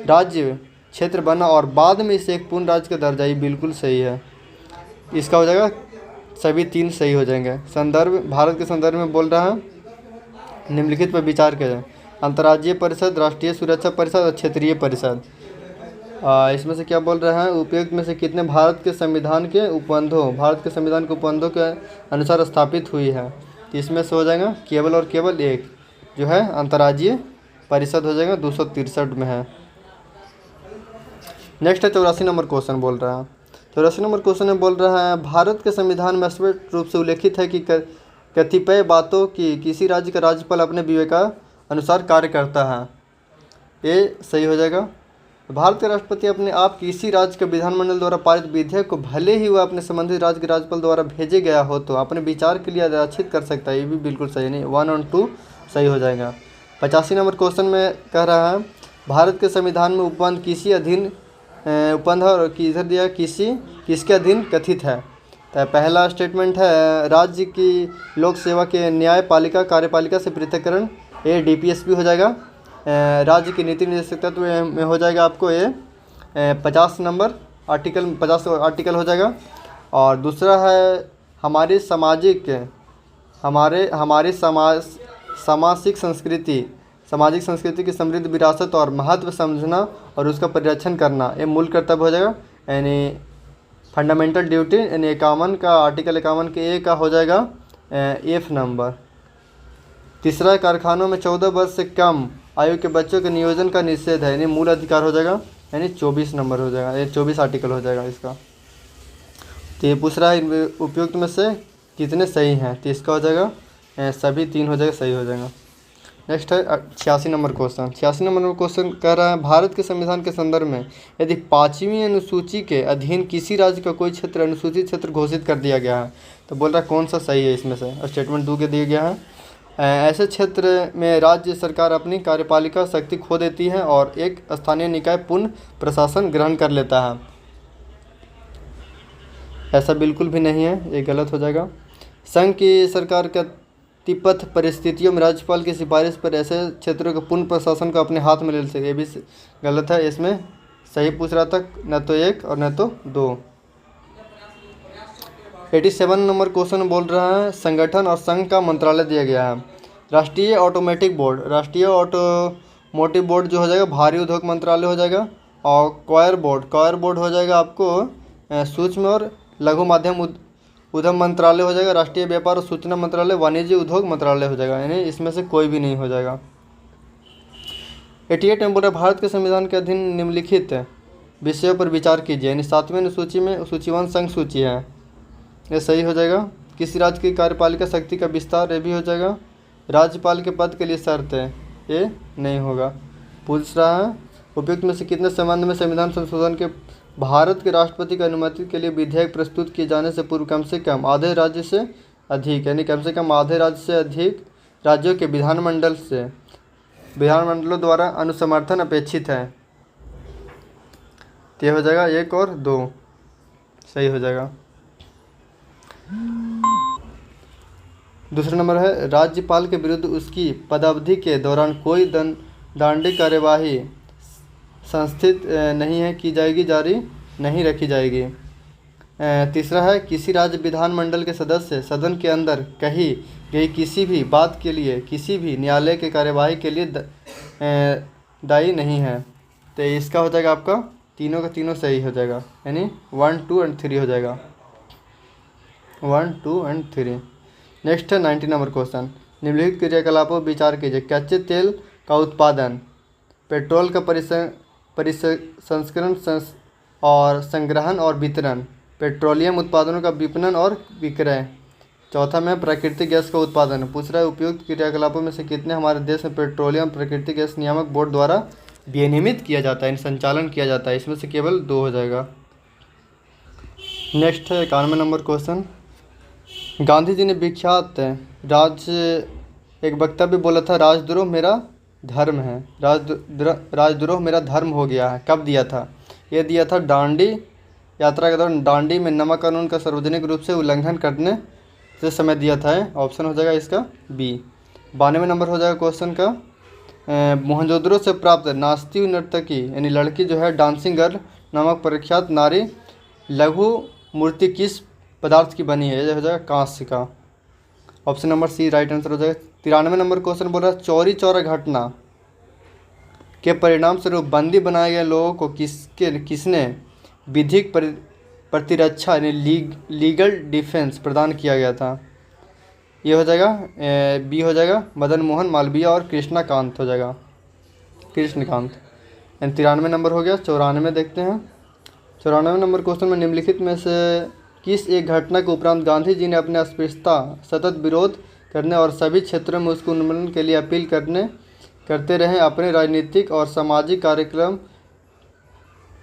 राज्य क्षेत्र बना और बाद में इसे एक पूर्ण राज्य का दर्जा, ये बिल्कुल सही है। इसका हो जाएगा सभी 3 सही हो जाएंगे। संदर्भ भारत के संदर्भ में बोल रहा है निम्नलिखित पर विचार किया जाए। अंतर्राज्यीय परिषद, राष्ट्रीय सुरक्षा परिषद और क्षेत्रीय परिषद। इसमें से क्या बोल रहा है, उपयुक्त में से कितने भारत के संविधान के उपबंधों के अनुसार स्थापित हुई है। तो इसमें से हो जाएगा केवल और केवल एक जो है अंतर्राज्यीय परिषद हो जाएगा, 263 में है। नेक्स्ट है 84 नंबर क्वेश्चन बोल रहा है। 84 नंबर क्वेश्चन में बोल रहा है भारत के संविधान में स्पष्ट रूप से उल्लेखित है कि कतिपय बातों की किसी राज्य का राज्यपाल अपने विवेकानुसार कार्य करता है। ये सही हो जाएगा। भारत के राष्ट्रपति अपने आप किसी राज्य के विधानमंडल द्वारा पारित विधेयक को भले ही वह अपने संबंधित राज्य के राज्यपाल द्वारा भेजे गया हो तो अपने विचार के लिए आरक्षित कर सकता है। ये भी बिल्कुल सही नहीं, 1 और 2 सही हो जाएगा। 85 नंबर क्वेश्चन में कह रहा है भारत के संविधान में उपबंध किसी अधीन उपबंध और किधर दिया किसके अधीन कथित है। तो पहला स्टेटमेंट है राज्य की लोक सेवा के न्यायपालिका कार्यपालिका से पृथक्करण, ये डीपीएसपी हो जाएगा। राज्य की नीति निर्देशक तत्व में हो जाएगा आपको ये 50 नंबर आर्टिकल 50 आर्टिकल हो जाएगा। और दूसरा है हमारी सामाजिक संस्कृति की समृद्ध विरासत और महत्व समझना और उसका परिरक्षण करना, ये मूल कर्तव्य हो जाएगा, यानी फंडामेंटल ड्यूटी। यानी 51 का आर्टिकल 51 के ए का हो जाएगा एफ नंबर। तीसरा कारखानों में 14 वर्ष से कम आयु के बच्चों के नियोजन का निषेध है, यानी मूल अधिकार हो जाएगा, यानी 24 नंबर हो जाएगा, ये 24 आर्टिकल हो जाएगा इसका। तो ये पूछ रहा है उपयुक्त में से कितने सही हैं, तो इसका हो जाएगा सभी 3 हो जाएगा, सही हो जाएगा। नेक्स्ट है 86 नंबर क्वेश्चन। 86 नंबर क्वेश्चन कह रहा है भारत के संविधान के संदर्भ में यदि 5वीं अनुसूची के अधीन किसी राज्य का कोई क्षेत्र अनुसूचित क्षेत्र घोषित कर दिया गया है तो बोल रहा है कौन सा सही है इसमें से। स्टेटमेंट 2 के दिया गया है ऐसे क्षेत्र में राज्य सरकार अपनी कार्यपालिका शक्ति खो देती है और एक स्थानीय निकाय पूर्ण प्रशासन ग्रहण कर लेता है। ऐसा बिल्कुल भी नहीं है, ये गलत हो जाएगा। संघ की सरकार का तिपथ परिस्थितियों में राज्यपाल की सिफारिश पर ऐसे क्षेत्रों के पूर्ण प्रशासन को अपने हाथ में ले सके, ये भी गलत है। इसमें सही पूछ रहा था न तो 1 और न तो 2। 87 नंबर क्वेश्चन बोल रहा है संगठन और संघ का मंत्रालय दिया गया है। राष्ट्रीय ऑटोमेटिक बोर्ड, राष्ट्रीय ऑटोमोटिव बोर्ड जो हो जाएगा भारी उद्योग मंत्रालय हो जाएगा। और कॉयर बोर्ड हो जाएगा आपको सूक्ष्म और लघु माध्यम उद्यम मंत्रालय हो जाएगा। राष्ट्रीय व्यापार और सूचना मंत्रालय वाणिज्य उद्योग मंत्रालय हो जाएगा, यानी इसमें से कोई भी नहीं हो जाएगा। 88 में बोल रहा है भारत के संविधान के अधीन निम्नलिखित विषयों पर विचार कीजिए, यानी 7वीं अनुसूची में सूचीवान संघ सूची है, ये सही हो जाएगा। किसी राज्य की कार्यपालिका शक्ति का विस्तार, ये भी हो जाएगा। राज्यपाल के पद के लिए शर्त है, ये नहीं होगा। पूछ रहा है उपयुक्त में से कितने संबंध में संविधान संशोधन के भारत के राष्ट्रपति की अनुमति के लिए विधेयक प्रस्तुत किए जाने से पूर्व कम से कम आधे राज्य से अधिक, यानी कम से कम आधे राज्य से अधिक राज्यों के विधानमंडलों द्वारा अनुसमर्थन अपेक्षित है। तो हो जाएगा 1 और 2 सही हो जाएगा। दूसरा नंबर है राज्यपाल के विरुद्ध उसकी पदावधि के दौरान कोई दंडात्मक कार्यवाही संस्थित नहीं है की जाएगी, जारी नहीं रखी जाएगी। तीसरा है किसी राज्य विधानमंडल के सदस्य सदन के अंदर कही गई किसी भी बात के लिए किसी भी न्यायालय के कार्यवाही के लिए दायी नहीं है। तो इसका हो जाएगा आपका तीनों का तीनों सही हो जाएगा, यानी 1, 2 और 3 हो जाएगा, 1, 2 और 3। नेक्स्ट है 90 नंबर क्वेश्चन। निम्नलिखित क्रियाकलापों पर विचार कीजिए। कच्चे तेल का उत्पादन, पेट्रोल का परिसंस्करण और संग्रहण और वितरण, पेट्रोलियम उत्पादनों का विपणन और विक्रय। चौथा में प्राकृतिक गैस का उत्पादन। पूछ रहा है उपयुक्त क्रियाकलापों में से कितने हमारे देश में पेट्रोलियम प्राकृतिक गैस नियामक बोर्ड द्वारा विनियमित किया जाता है, संचालन किया जाता है। इसमें से केवल 2 हो जाएगा। नेक्स्ट है 91 नंबर क्वेश्चन। गांधी जी ने विख्यात एक वक्तव्य बोला था राजद्रोह मेरा धर्म है, राजद्रोह मेरा धर्म हो गया है, कब दिया था? ये दिया था दांडी यात्रा के दौरान दांडी में नमक कानून का सार्वजनिक रूप से उल्लंघन करने से समय दिया था। ऑप्शन हो जाएगा इसका बी। 92 नंबर हो जाएगा क्वेश्चन का। मोहनजोदड़ो से प्राप्त नास्ती नर्तकी यानी लड़की जो है डांसिंग गर्ल नामक प्रख्यात नारी लघु मूर्ति किस पदार्थ की बनी है? ये हो जाएगा कांस्य का। Option number c right answer हो जाएगा। 93 नंबर क्वेश्चन बोल रहा है चौरी चौरा घटना के परिणाम स्वरूप बंदी बनाए गए लोगों को किसने विधिक प्रतिरक्षा यानी लीगल डिफेंस प्रदान किया गया था? ये हो जाएगा बी हो जाएगा मदन मोहन मालवीय और कृष्णकांत हो जाएगा, कृष्णकांत। 93 नंबर हो गया। 94 देखते हैं। 94 नंबर क्वेश्चन में निम्नलिखित में से किस एक घटना के उपरांत गांधी जी ने अपने अस्पृश्यता सतत विरोध करने और सभी क्षेत्रों में उसके उन्मूलन के लिए अपील करते रहे अपने राजनीतिक और सामाजिक कार्यक्रम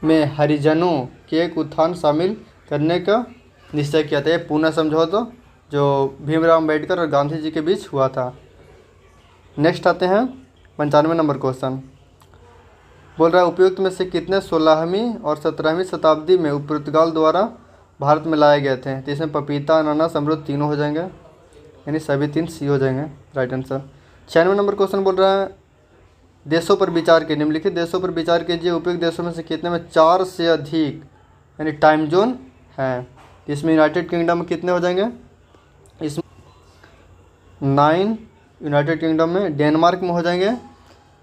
में हरिजनों के एक उत्थान शामिल करने का निश्चय किया था? ये पूना समझौता जो भीमराव अम्बेडकर और गांधी जी के बीच हुआ था। नेक्स्ट आते हैं 95 नंबर क्वेश्चन। बोल रहा है उपयुक्त में से कितने 16वीं और 17वीं शताब्दी में पुर्तगाल द्वारा भारत में लाए गए थे? तो इसमें पपीता, अनानास, अमरूद तीनों हो जाएंगे, यानी सभी तीन सी हो जाएंगे राइट आंसर। 96 नंबर क्वेश्चन बोल रहा है देशों पर विचार के निम्नलिखित देशों पर विचार कीजिए उपयुक्त देशों में से कितने में 4 से अधिक यानी टाइम जोन हैं? इसमें यूनाइटेड किंगडम में कितने हो जाएंगे? इसमें 9 यूनाइटेड किंगडम में, डेनमार्क में हो जाएंगे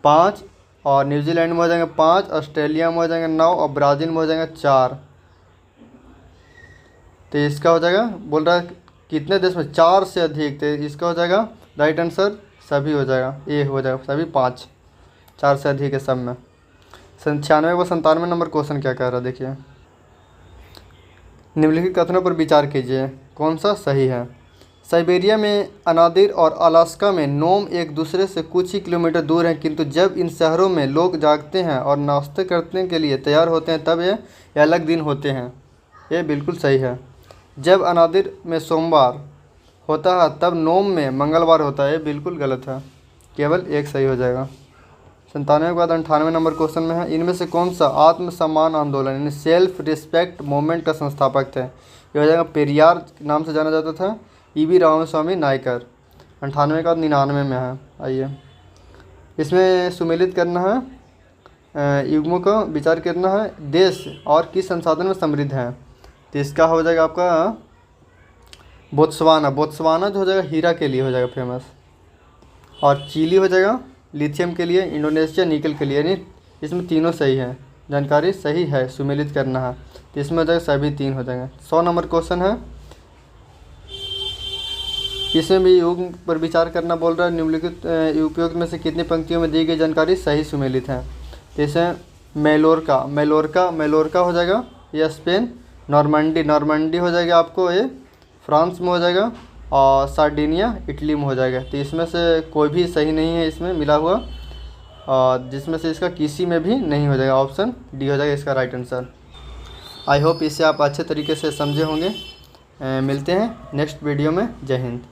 5 और न्यूजीलैंड में हो जाएंगे 5, ऑस्ट्रेलिया में हो जाएंगे 9 और ब्राज़ील में हो जाएंगे 4। तो इसका हो जाएगा बोल रहा है कितने देश में 4 से अधिक, तो इसका हो जाएगा राइट आंसर सभी हो जाएगा, ए हो जाएगा सभी 5, 4 से अधिक है सब में। 96 व 97 नंबर क्वेश्चन क्या कह रहा है देखिए। निम्नलिखित कथनों पर विचार कीजिए कौन सा सही है? साइबेरिया में अनादिर और अलास्का में नोम एक दूसरे से कुछ ही किलोमीटर दूर हैं, किंतु जब इन शहरों में लोग जागते हैं और नाश्ते करने के लिए तैयार होते हैं तब ये अलग दिन होते हैं। ये बिल्कुल सही है। जब अनादिर में सोमवार होता है तब नोम में मंगलवार होता है, ये बिल्कुल गलत है, केवल एक सही हो जाएगा। 97 के बाद 98 नंबर क्वेश्चन में है इनमें से कौन सा आत्मसम्मान आंदोलन यानी सेल्फ रिस्पेक्ट मूवमेंट का संस्थापक थे? ये हो जाएगा पेरियार नाम से जाना जाता था, ईवी रामास्वामी नायकर। 98 का 99 में है। आइए इसमें सुमेलित करना है, युग्मों का विचार करना है देश और किस संसाधन में समृद्ध है? तो इसका हो जाएगा आपका बोत्सवाना। बोत्सवाना जो हो जाएगा हीरा के लिए हो जाएगा फेमस, और चिली हो जाएगा लिथियम के लिए, इंडोनेशिया निकल के लिए, यानी इसमें तीनों सही है, जानकारी सही है, सुमेलित करना है, तो इसमें हो जाएगा सभी 3 हो जाएंगे। 100 नंबर क्वेश्चन है, इसमें भी युग्म पर विचार करना बोल रहा है निम्नलिखित उपयुक्त में से कितनी पंक्तियों में दी गई जानकारी सही सुमेलित है? जैसे मेलोरका, मेलोरका मेलोरका हो जाएगा या स्पेन, नॉर्मंडी नॉर्मंडी हो जाएगा आपको ये फ्रांस में हो जाएगा, और सार्डिनिया इटली में हो जाएगा। तो इसमें से कोई भी सही नहीं है इसमें मिला हुआ, और जिसमें से इसका किसी में भी नहीं हो जाएगा, ऑप्शन डी हो जाएगा इसका राइट आंसर। आई होप इसे आप अच्छे तरीके से समझे होंगे। मिलते हैं नेक्स्ट वीडियो में। जय हिंद।